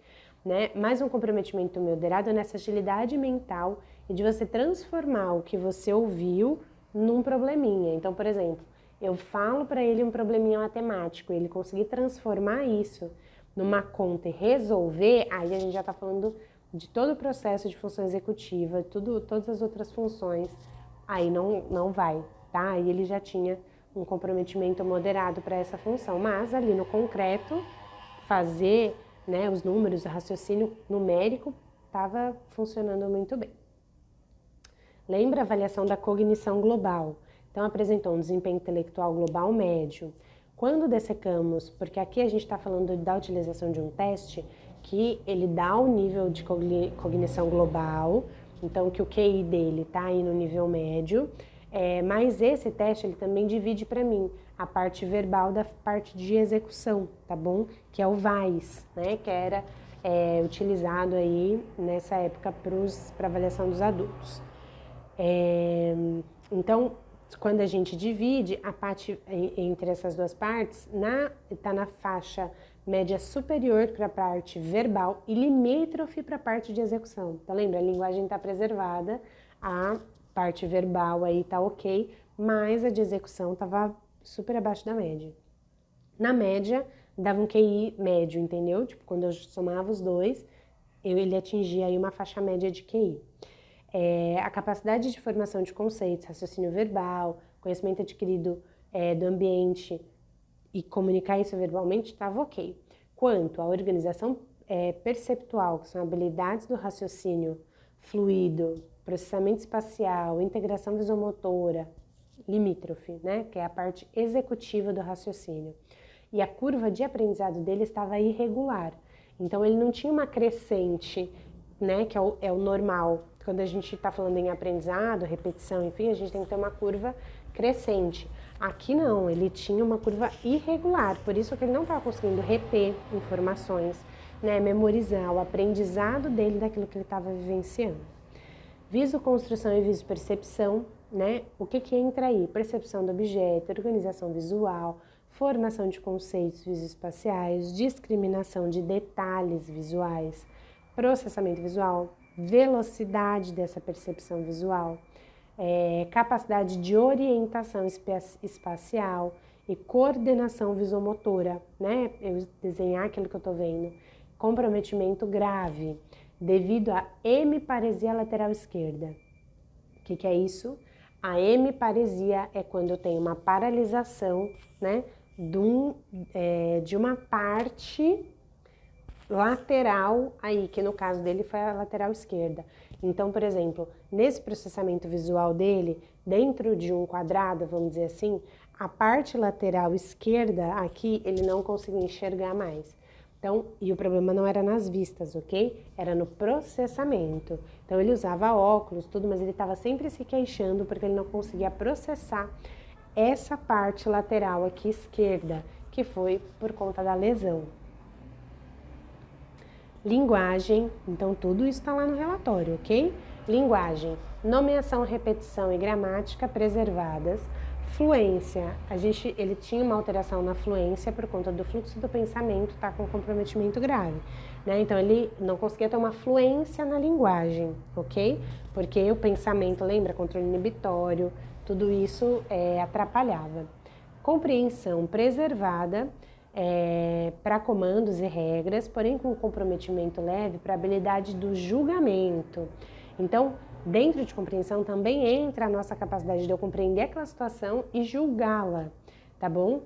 Speaker 1: né? Mais um comprometimento moderado nessa agilidade mental e de você transformar o que você ouviu num probleminha. Então, por exemplo, eu falo para ele um probleminha matemático, ele conseguir transformar isso numa conta e resolver, aí a gente já está falando de todo o processo de função executiva, todas as outras funções, aí não vai, tá? Aí ele já tinha um comprometimento moderado para essa função, mas ali no concreto, fazer, né, os números, o raciocínio numérico, estava funcionando muito bem. Lembra a avaliação da cognição global? Então, apresentou um desempenho intelectual global médio. Quando dessecamos, porque aqui a gente está falando da utilização de um teste, que ele dá o nível de cognição global, então que o QI dele está aí no nível médio, mas esse teste ele também divide para mim a parte verbal da parte de execução, tá bom? Que é o VAIS, né? Que era utilizado aí nessa época para avaliação dos adultos. Então, quando a gente divide, a parte entre essas duas partes, está na faixa média superior para a parte verbal e limítrofe para a parte de execução. Então, lembra, a linguagem está preservada, a parte verbal aí está ok, mas a de execução estava super abaixo da média. Na média, dava um QI médio, entendeu? Tipo, quando eu somava os dois, ele atingia aí uma faixa média de QI. A capacidade de formação de conceitos, raciocínio verbal, conhecimento adquirido do ambiente e comunicar isso verbalmente estava ok. Quanto à organização perceptual, que são habilidades do raciocínio fluido, processamento espacial, integração visomotora, limítrofe, né, que é a parte executiva do raciocínio. E a curva de aprendizado dele estava irregular. Então ele não tinha uma crescente, né, que é o normal. Quando a gente está falando em aprendizado, repetição, enfim, a gente tem que ter uma curva crescente. Aqui não, ele tinha uma curva irregular, por isso que ele não estava conseguindo reter informações, né, memorizar o aprendizado dele daquilo que ele estava vivenciando. Visoconstrução e visopercepção, né, o que entra aí? Percepção do objeto, organização visual, formação de conceitos visoespaciais, discriminação de detalhes visuais, processamento visual, velocidade dessa percepção visual, capacidade de orientação espacial e coordenação visomotora, né? Eu desenhar aquilo que eu estou vendo. Comprometimento grave, devido à hemiparesia lateral esquerda. O que é isso? A hemiparesia é quando eu tenho uma paralisação, né, de uma parte lateral aí, que no caso dele foi a lateral esquerda. Então, por exemplo, nesse processamento visual dele, dentro de um quadrado, vamos dizer assim, a parte lateral esquerda aqui, ele não conseguia enxergar mais. Então, e o problema não era nas vistas, ok? Era no processamento. Então, ele usava óculos, tudo, mas ele estava sempre se queixando porque ele não conseguia processar essa parte lateral aqui esquerda, que foi por conta da lesão. Linguagem, então tudo isso está lá no relatório, ok? Linguagem, nomeação, repetição e gramática preservadas. Fluência, ele tinha uma alteração na fluência por conta do fluxo do pensamento, tá com comprometimento grave, né? Então ele não conseguia ter uma fluência na linguagem, ok? Porque o pensamento, lembra, controle inibitório, tudo isso atrapalhava. Compreensão preservada, para comandos e regras, porém com comprometimento leve para a habilidade do julgamento. Então, dentro de compreensão também entra a nossa capacidade de eu compreender aquela situação e julgá-la, tá bom?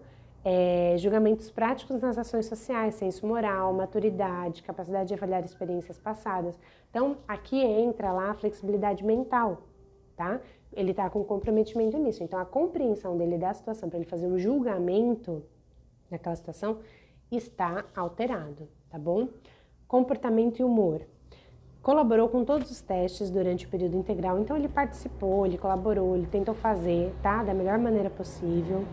Speaker 1: Julgamentos práticos nas ações sociais, senso moral, maturidade, capacidade de avaliar experiências passadas. Então, aqui entra lá a flexibilidade mental, tá? Ele está com comprometimento nisso. Então, a compreensão dele da situação, para ele fazer um julgamento naquela situação, está alterado, tá bom? Comportamento e humor. Colaborou com todos os testes durante o período integral, então ele participou, ele colaborou, ele tentou fazer, tá? Da melhor maneira possível.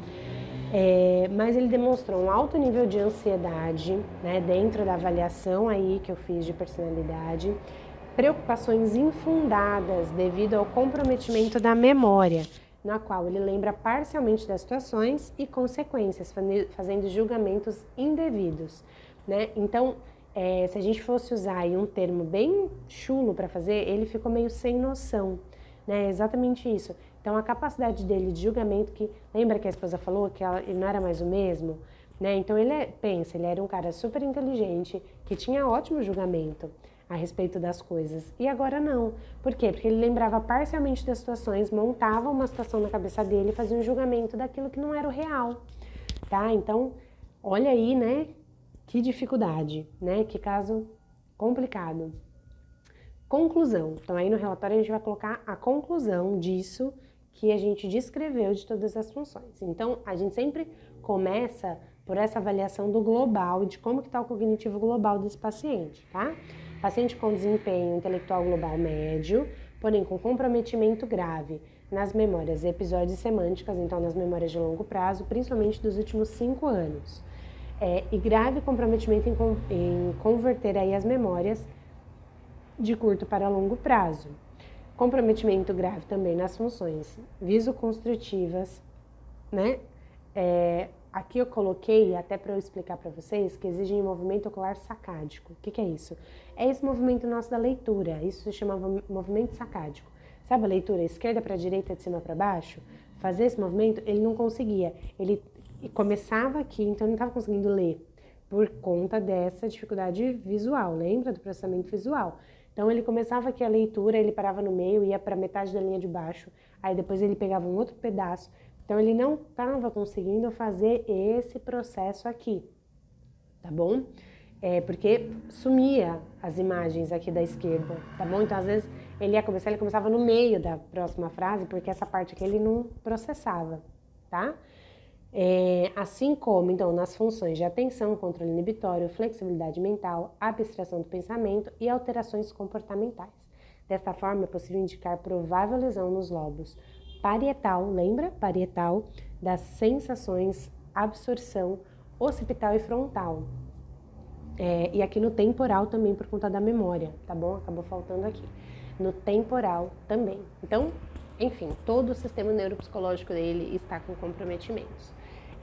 Speaker 1: Mas ele demonstrou um alto nível de ansiedade, né? Dentro da avaliação aí que eu fiz de personalidade. Preocupações infundadas devido ao comprometimento da memória, na qual ele lembra parcialmente das situações e consequências, fazendo julgamentos indevidos, né? Então, se a gente fosse usar aí um termo bem chulo para fazer, ele ficou meio sem noção, né? Exatamente isso. Então, a capacidade dele de julgamento, que lembra que a esposa falou que ele não era mais o mesmo, né? Então, ele era um cara super inteligente, que tinha ótimo julgamento a respeito das coisas. E agora não. Por quê? Porque ele lembrava parcialmente das situações, montava uma situação na cabeça dele e fazia um julgamento daquilo que não era o real, tá? Então, olha aí, né? Que dificuldade, né? Que caso complicado. Conclusão. Então, aí no relatório a gente vai colocar a conclusão disso que a gente descreveu de todas as funções. Então, a gente sempre começa por essa avaliação do global e de como que está o cognitivo global desse paciente, tá? Paciente com desempenho intelectual global médio, porém com comprometimento grave nas memórias episódios e semânticas, então nas memórias de longo prazo, principalmente dos últimos 5 anos. E grave comprometimento em converter aí as memórias de curto para longo prazo. Comprometimento grave também nas funções visoconstrutivas, né? Aqui eu coloquei, até para eu explicar para vocês, que exigem movimento ocular sacádico. O que é isso? É esse movimento nosso da leitura, isso se chama movimento sacádico. Sabe a leitura esquerda para direita, de cima para baixo? fazer esse movimento, ele não conseguia. Ele começava aqui, então ele não estava conseguindo ler por conta dessa dificuldade visual, lembra do processamento visual? Então ele começava aqui a leitura, ele parava no meio, ia para metade da linha de baixo, aí depois ele pegava um outro pedaço. Então ele não estava conseguindo fazer esse processo aqui, tá bom? Porque sumia as imagens aqui da esquerda, tá bom? Então às vezes ele começava no meio da próxima frase, porque essa parte aqui ele não processava, tá? Assim como, então, nas funções de atenção, controle inibitório, flexibilidade mental, abstração do pensamento e alterações comportamentais. Desta forma, é possível indicar provável lesão nos lobos parietal, lembra? Parietal, das sensações, absorção, occipital e frontal. E aqui no temporal também por conta da memória, tá bom? Acabou faltando aqui. No temporal também. Então, enfim, todo o sistema neuropsicológico dele está com comprometimentos.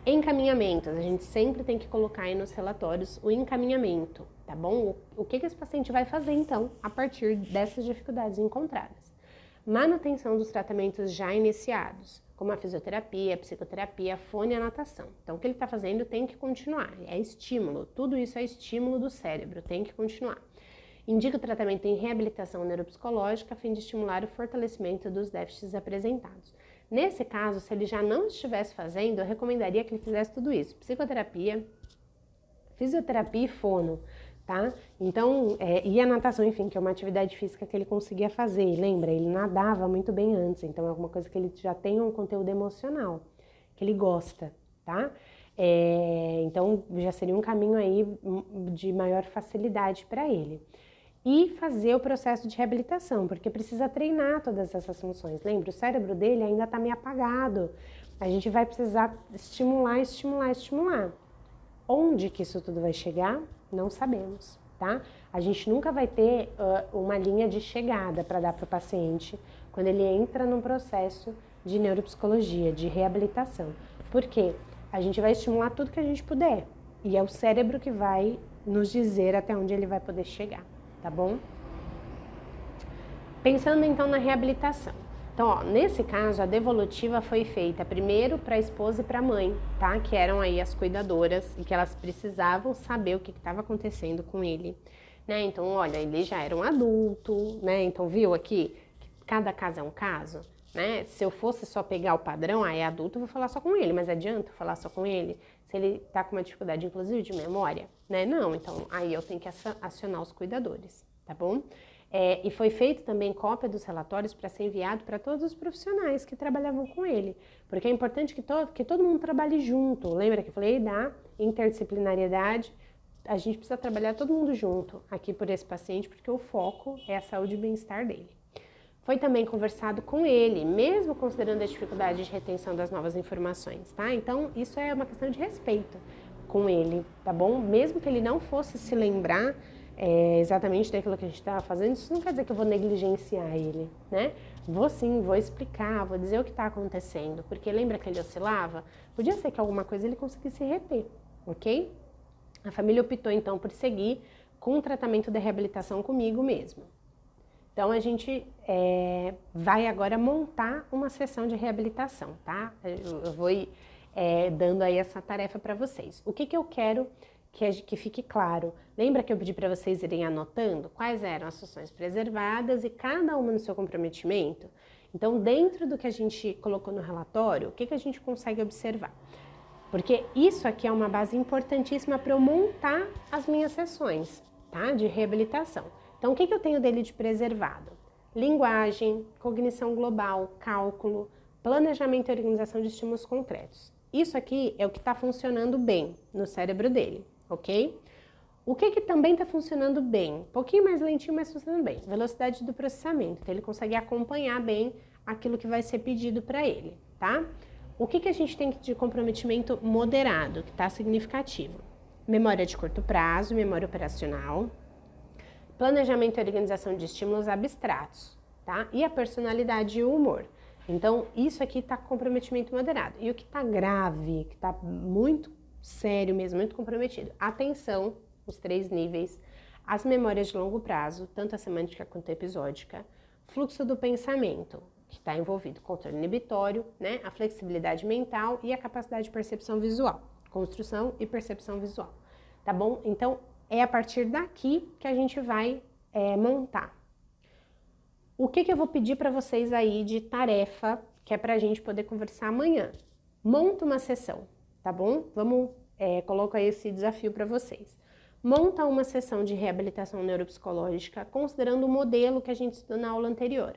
Speaker 1: Encaminhamentos, a gente sempre tem que colocar aí nos relatórios o encaminhamento, tá bom? O que esse paciente vai fazer, então, a partir dessas dificuldades encontradas. Manutenção dos tratamentos já iniciados, como a fisioterapia, a psicoterapia, a fono e a natação. Então, o que ele está fazendo tem que continuar, é estímulo, tudo isso é estímulo do cérebro, tem que continuar. Indica o tratamento em reabilitação neuropsicológica a fim de estimular o fortalecimento dos déficits apresentados. Nesse caso, se ele já não estivesse fazendo, eu recomendaria que ele fizesse tudo isso, psicoterapia, fisioterapia e fono, tá? Então, e a natação, enfim, que é uma atividade física que ele conseguia fazer. E lembra, ele nadava muito bem antes, então é alguma coisa que ele já tem um conteúdo emocional, que ele gosta, tá? Então, já seria um caminho aí de maior facilidade para ele. E fazer o processo de reabilitação, porque precisa treinar todas essas funções. Lembra, o cérebro dele ainda está meio apagado. A gente vai precisar estimular, estimular, estimular. Onde que isso tudo vai chegar? Não sabemos, tá? A gente nunca vai ter uma linha de chegada para dar para o paciente quando ele entra num processo de neuropsicologia, de reabilitação. Por quê? A gente vai estimular tudo que a gente puder. E é o cérebro que vai nos dizer até onde ele vai poder chegar, tá bom? Pensando então na reabilitação. Então, ó, nesse caso, a devolutiva foi feita primeiro para a esposa e para a mãe, tá? Que eram aí as cuidadoras e que elas precisavam saber o que estava acontecendo com ele, né? Então, olha, ele já era um adulto, né? Então, viu aqui? Cada caso é um caso, né? Se eu fosse só pegar o padrão, é adulto, eu vou falar só com ele, mas adianta eu falar só com ele? Se ele tá com uma dificuldade, inclusive, de memória, né? Não, então, aí eu tenho que acionar os cuidadores, tá bom? E foi feito também cópia dos relatórios para ser enviado para todos os profissionais que trabalhavam com ele, porque é importante que todo mundo trabalhe junto. Lembra que eu falei da interdisciplinariedade? A gente precisa trabalhar todo mundo junto aqui por esse paciente, porque o foco é a saúde e bem-estar dele. Foi também conversado com ele, mesmo considerando a dificuldade de retenção das novas informações, tá? Então, isso é uma questão de respeito com ele, tá bom? Mesmo que ele não fosse se lembrar exatamente daquilo que a gente estava fazendo, isso não quer dizer que eu vou negligenciar ele, né? Vou explicar, vou dizer o que está acontecendo, porque lembra que ele oscilava? Podia ser que alguma coisa ele conseguisse reter, ok? A família optou então por seguir com o tratamento de reabilitação comigo mesmo. Então a gente vai agora montar uma sessão de reabilitação, tá? Eu vou dando aí essa tarefa para vocês. O que eu quero que fique claro? Lembra que eu pedi para vocês irem anotando quais eram as funções preservadas e cada uma no seu comprometimento? Então, dentro do que a gente colocou no relatório, o que a gente consegue observar? Porque isso aqui é uma base importantíssima para eu montar as minhas sessões, tá? De reabilitação. Então, o que eu tenho dele de preservado? Linguagem, cognição global, cálculo, planejamento e organização de estímulos concretos. Isso aqui é o que está funcionando bem no cérebro dele, ok? O que também está funcionando bem? Um pouquinho mais lentinho, mas funcionando bem. Velocidade do processamento, então ele consegue acompanhar bem aquilo que vai ser pedido para ele, tá? O que a gente tem de comprometimento moderado, que está significativo? Memória de curto prazo, memória operacional, planejamento e organização de estímulos abstratos, tá? E a personalidade e o humor. Então, isso aqui está com comprometimento moderado. E o que está grave, que está muito sério mesmo, muito comprometido, atenção, os 3 níveis, as memórias de longo prazo, tanto a semântica quanto a episódica, fluxo do pensamento, que está envolvido controle inibitório, né, a flexibilidade mental e a capacidade de percepção visual, construção e percepção visual, tá bom? Então, é a partir daqui que a gente vai montar. O que eu vou pedir para vocês aí de tarefa, que é para a gente poder conversar amanhã? Monta uma sessão, tá bom? Vamos, coloco aí esse desafio para vocês. Monta uma sessão de reabilitação neuropsicológica, considerando o modelo que a gente estudou na aula anterior.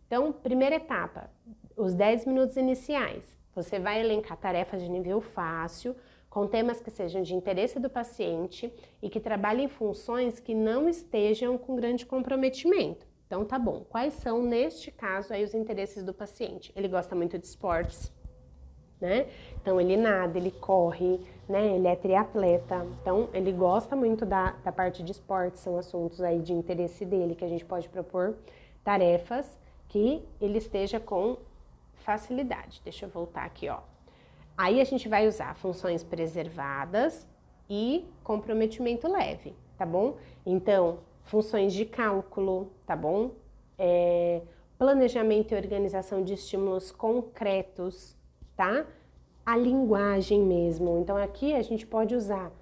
Speaker 1: Então, primeira etapa, os 10 minutos iniciais. Você vai elencar tarefas de nível fácil, com temas que sejam de interesse do paciente e que trabalhem funções que não estejam com grande comprometimento. Então, tá bom. Quais são, neste caso, aí os interesses do paciente? Ele gosta muito de esportes, né? Então, ele nada, ele corre, né? Ele é triatleta. Então, ele gosta muito da parte de esportes, são assuntos aí de interesse dele, que a gente pode propor tarefas que ele esteja com facilidade. Deixa eu voltar aqui, ó. Aí a gente vai usar funções preservadas e comprometimento leve, tá bom? Então, funções de cálculo, tá bom? Planejamento e organização de estímulos concretos, tá? A linguagem mesmo. Então, aqui a gente pode usar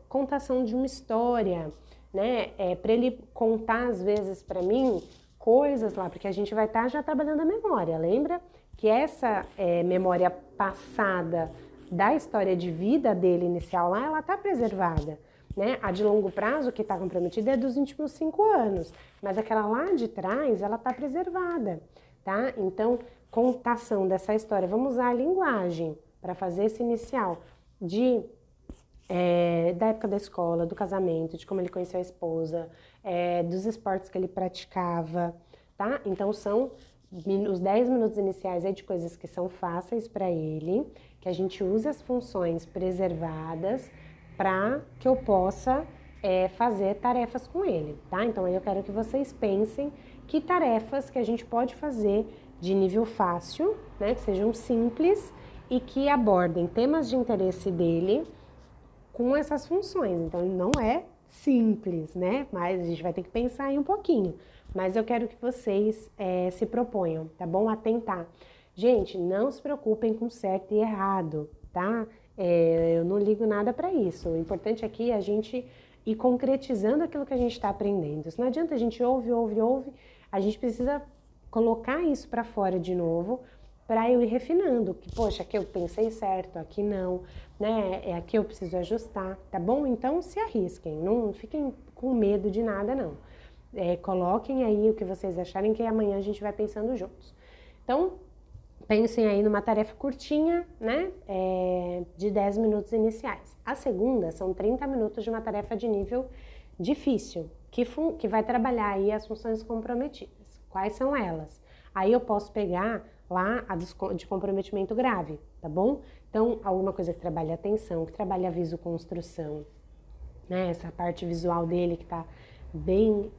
Speaker 1: contação de uma história, né? Para ele contar, às vezes, para mim, coisas lá, porque a gente vai estar já trabalhando a memória, lembra? Que essa memória passada da história de vida dele inicial lá, ela está preservada, né? A de longo prazo que está comprometida é dos últimos 5 anos, mas aquela lá de trás, ela está preservada, tá? Então, contação dessa história, vamos usar a linguagem para fazer esse inicial da época da escola, do casamento, de como ele conheceu a esposa, dos esportes que ele praticava, tá? Então, são os 10 minutos iniciais de coisas que são fáceis para ele, que a gente use as funções preservadas para que eu possa fazer tarefas com ele, tá? Então, aí eu quero que vocês pensem que tarefas que a gente pode fazer de nível fácil, né? Que sejam simples e que abordem temas de interesse dele com essas funções. Então, não é simples, né? Mas a gente vai ter que pensar aí um pouquinho. Mas eu quero que vocês se proponham, tá bom? A tentar. Gente, não se preocupem com certo e errado, tá? Eu não ligo nada para isso. O importante aqui é a gente ir concretizando aquilo que a gente está aprendendo. Isso não adianta a gente ouve. A gente precisa colocar isso para fora de novo para eu ir refinando. Que, poxa, aqui eu pensei certo, aqui não, né? Aqui eu preciso ajustar, tá bom? Então se arrisquem, não fiquem com medo de nada, não. Coloquem aí o que vocês acharem que amanhã a gente vai pensando juntos. Então, pensem aí numa tarefa curtinha, né, de 10 minutos iniciais. A segunda são 30 minutos de uma tarefa de nível difícil, que vai trabalhar aí as funções comprometidas. Quais são elas? Aí eu posso pegar lá a de comprometimento grave, tá bom? Então, alguma coisa que trabalha a atenção, que trabalha a visoconstrução, né, essa parte visual dele que tá bem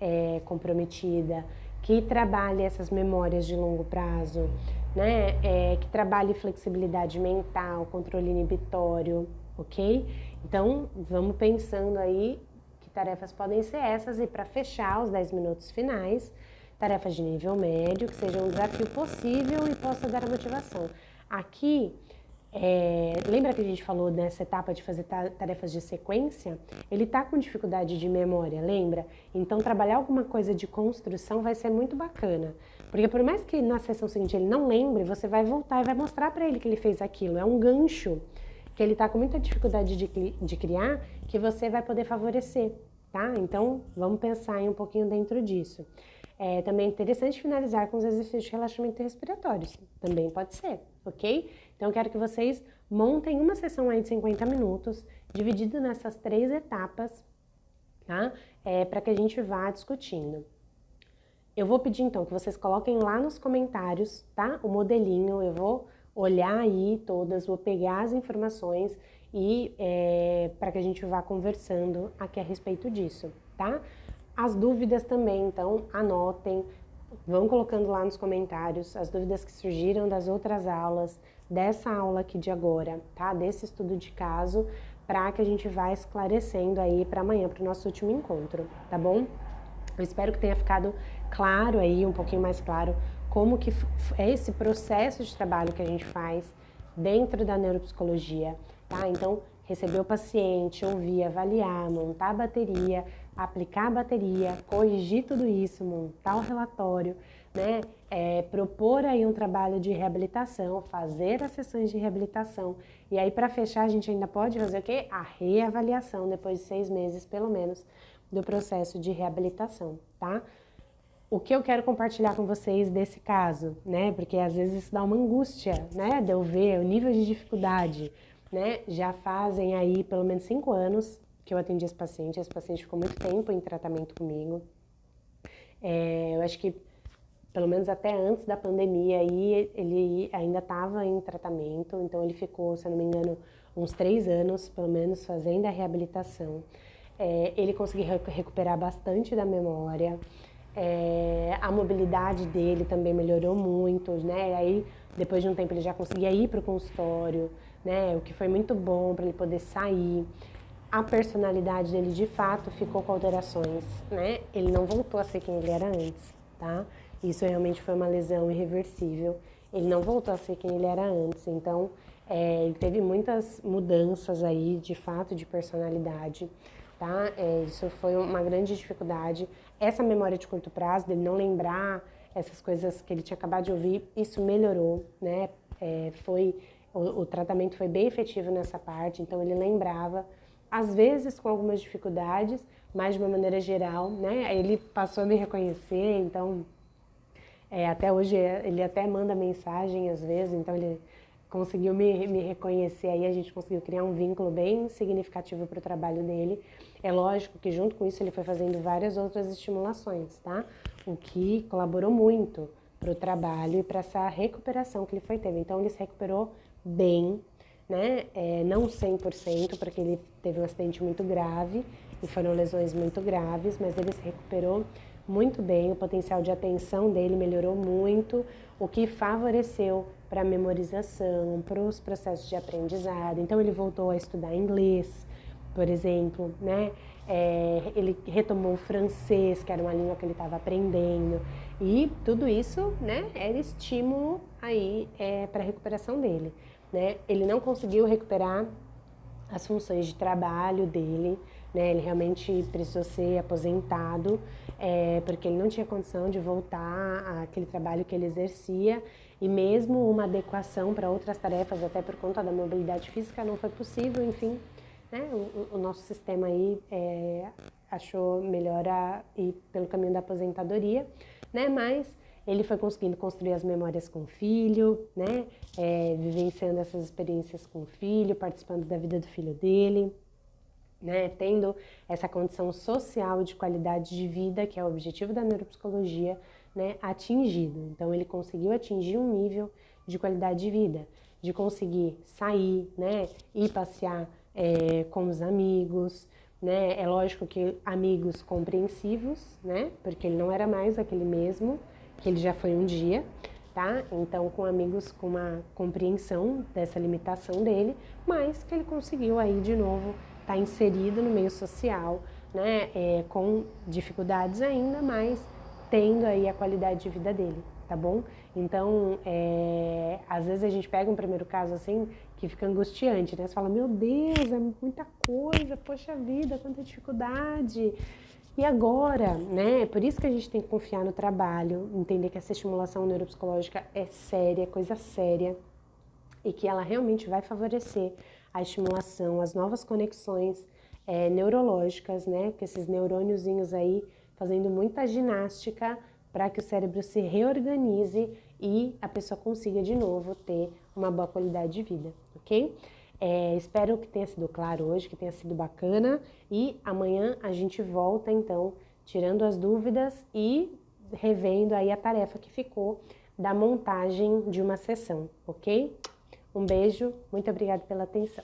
Speaker 1: comprometida, que trabalhe essas memórias de longo prazo, né? Que trabalhe flexibilidade mental, controle inibitório, ok? Então, vamos pensando aí que tarefas podem ser essas e para fechar os 10 minutos finais, tarefas de nível médio, que seja um desafio possível e possa dar a motivação. Aqui, lembra que a gente falou nessa etapa de fazer tarefas de sequência? Ele tá com dificuldade de memória, lembra? Então, trabalhar alguma coisa de construção vai ser muito bacana. Porque por mais que na sessão seguinte ele não lembre, você vai voltar e vai mostrar para ele que ele fez aquilo. É um gancho que ele tá com muita dificuldade de criar, que você vai poder favorecer, tá? Então, vamos pensar em um pouquinho dentro disso. Também é interessante finalizar com os exercícios de relaxamento respiratório. Também pode ser, ok? Então, eu quero que vocês montem uma sessão aí de 50 minutos, dividida nessas 3 etapas, tá? Para que a gente vá discutindo. Eu vou pedir, então, que vocês coloquem lá nos comentários, tá? O modelinho, eu vou olhar aí todas, vou pegar as informações e para que a gente vá conversando aqui a respeito disso, tá? As dúvidas também, então, anotem, vão colocando lá nos comentários as dúvidas que surgiram das outras aulas, dessa aula aqui de agora, tá? Desse estudo de caso, para que a gente vá esclarecendo aí para amanhã, para o nosso último encontro, tá bom? Eu espero que tenha ficado claro aí, um pouquinho mais claro, como que é esse processo de trabalho que a gente faz dentro da neuropsicologia, tá? Então, receber o paciente, ouvir, avaliar, montar a bateria, aplicar a bateria, corrigir tudo isso, montar o relatório, né? Propor aí um trabalho de reabilitação, fazer as sessões de reabilitação. E aí, para fechar, a gente ainda pode fazer o quê? A reavaliação, depois de 6 meses, pelo menos, do processo de reabilitação, tá? O que eu quero compartilhar com vocês desse caso, né? Porque às vezes isso dá uma angústia, né? De eu ver o nível de dificuldade, né? Já fazem aí pelo menos 5 anos que eu atendi esse paciente ficou muito tempo em tratamento comigo. Eu acho que pelo menos até antes da pandemia aí, ele ainda estava em tratamento, então ele ficou, se eu não me engano, uns 3 anos, pelo menos, fazendo a reabilitação. Ele conseguiu recuperar bastante da memória, a mobilidade dele também melhorou muito, né? Aí, depois de um tempo, ele já conseguia ir para o consultório, né? O que foi muito bom para ele poder sair. A personalidade dele, de fato, ficou com alterações, né? Ele não voltou a ser quem ele era antes, tá? Isso realmente foi uma lesão irreversível. Ele não voltou a ser quem ele era antes, então ele teve muitas mudanças aí, de fato, de personalidade, tá? Isso foi uma grande dificuldade. Essa memória de curto prazo, dele não lembrar essas coisas que ele tinha acabado de ouvir, isso melhorou, né? O tratamento foi bem efetivo nessa parte, então ele lembrava, às vezes com algumas dificuldades, mas de uma maneira geral, né? Ele passou a me reconhecer, então até hoje ele até manda mensagem às vezes, então ele conseguiu me reconhecer aí, a gente conseguiu criar um vínculo bem significativo para o trabalho dele. É lógico que junto com isso ele foi fazendo várias outras estimulações, tá? O que colaborou muito para o trabalho e para essa recuperação que ele foi tendo. Então ele se recuperou bem, né? Não 100%, porque ele teve um acidente muito grave e foram lesões muito graves, mas ele se recuperou muito bem, o potencial de atenção dele melhorou muito, o que favoreceu para a memorização, para os processos de aprendizado. Então ele voltou a estudar inglês, por exemplo, né? Ele retomou o francês, que era uma língua que ele estava aprendendo, e tudo isso, né, era estímulo aí para a recuperação dele, né? Ele não conseguiu recuperar as funções de trabalho dele, né? Ele realmente precisou ser aposentado, porque ele não tinha condição de voltar àquele trabalho que ele exercia, e mesmo uma adequação para outras tarefas, até por conta da mobilidade física, não foi possível, enfim, né? O nosso sistema aí achou melhor ir pelo caminho da aposentadoria, né? Mas ele foi conseguindo construir as memórias com o filho, né? Vivenciando essas experiências com o filho, participando da vida do filho dele, né? Tendo essa condição social de qualidade de vida, que é o objetivo da neuropsicologia, né? Atingido. Então ele conseguiu atingir um nível de qualidade de vida, de conseguir sair, né? Ir passear com os amigos, né? É lógico que amigos compreensivos, né? Porque ele não era mais aquele mesmo que ele já foi um dia, tá? Então, com amigos com uma compreensão dessa limitação dele, mas que ele conseguiu aí de novo estar inserido no meio social, né? Com dificuldades ainda, mas tendo aí a qualidade de vida dele, tá bom? Então, às vezes a gente pega um primeiro caso assim que fica angustiante, né? Você fala, meu Deus, é muita coisa, poxa vida, quanta dificuldade. E agora, né? Por isso que a gente tem que confiar no trabalho, entender que essa estimulação neuropsicológica é séria, coisa séria, e que ela realmente vai favorecer a estimulação, as novas conexões neurológicas, né? Que esses neurôniozinhos aí fazendo muita ginástica para que o cérebro se reorganize e a pessoa consiga de novo ter uma boa qualidade de vida, ok? Espero que tenha sido claro hoje, que tenha sido bacana, e amanhã a gente volta então tirando as dúvidas e revendo aí a tarefa que ficou da montagem de uma sessão, ok? Um beijo, muito obrigada pela atenção.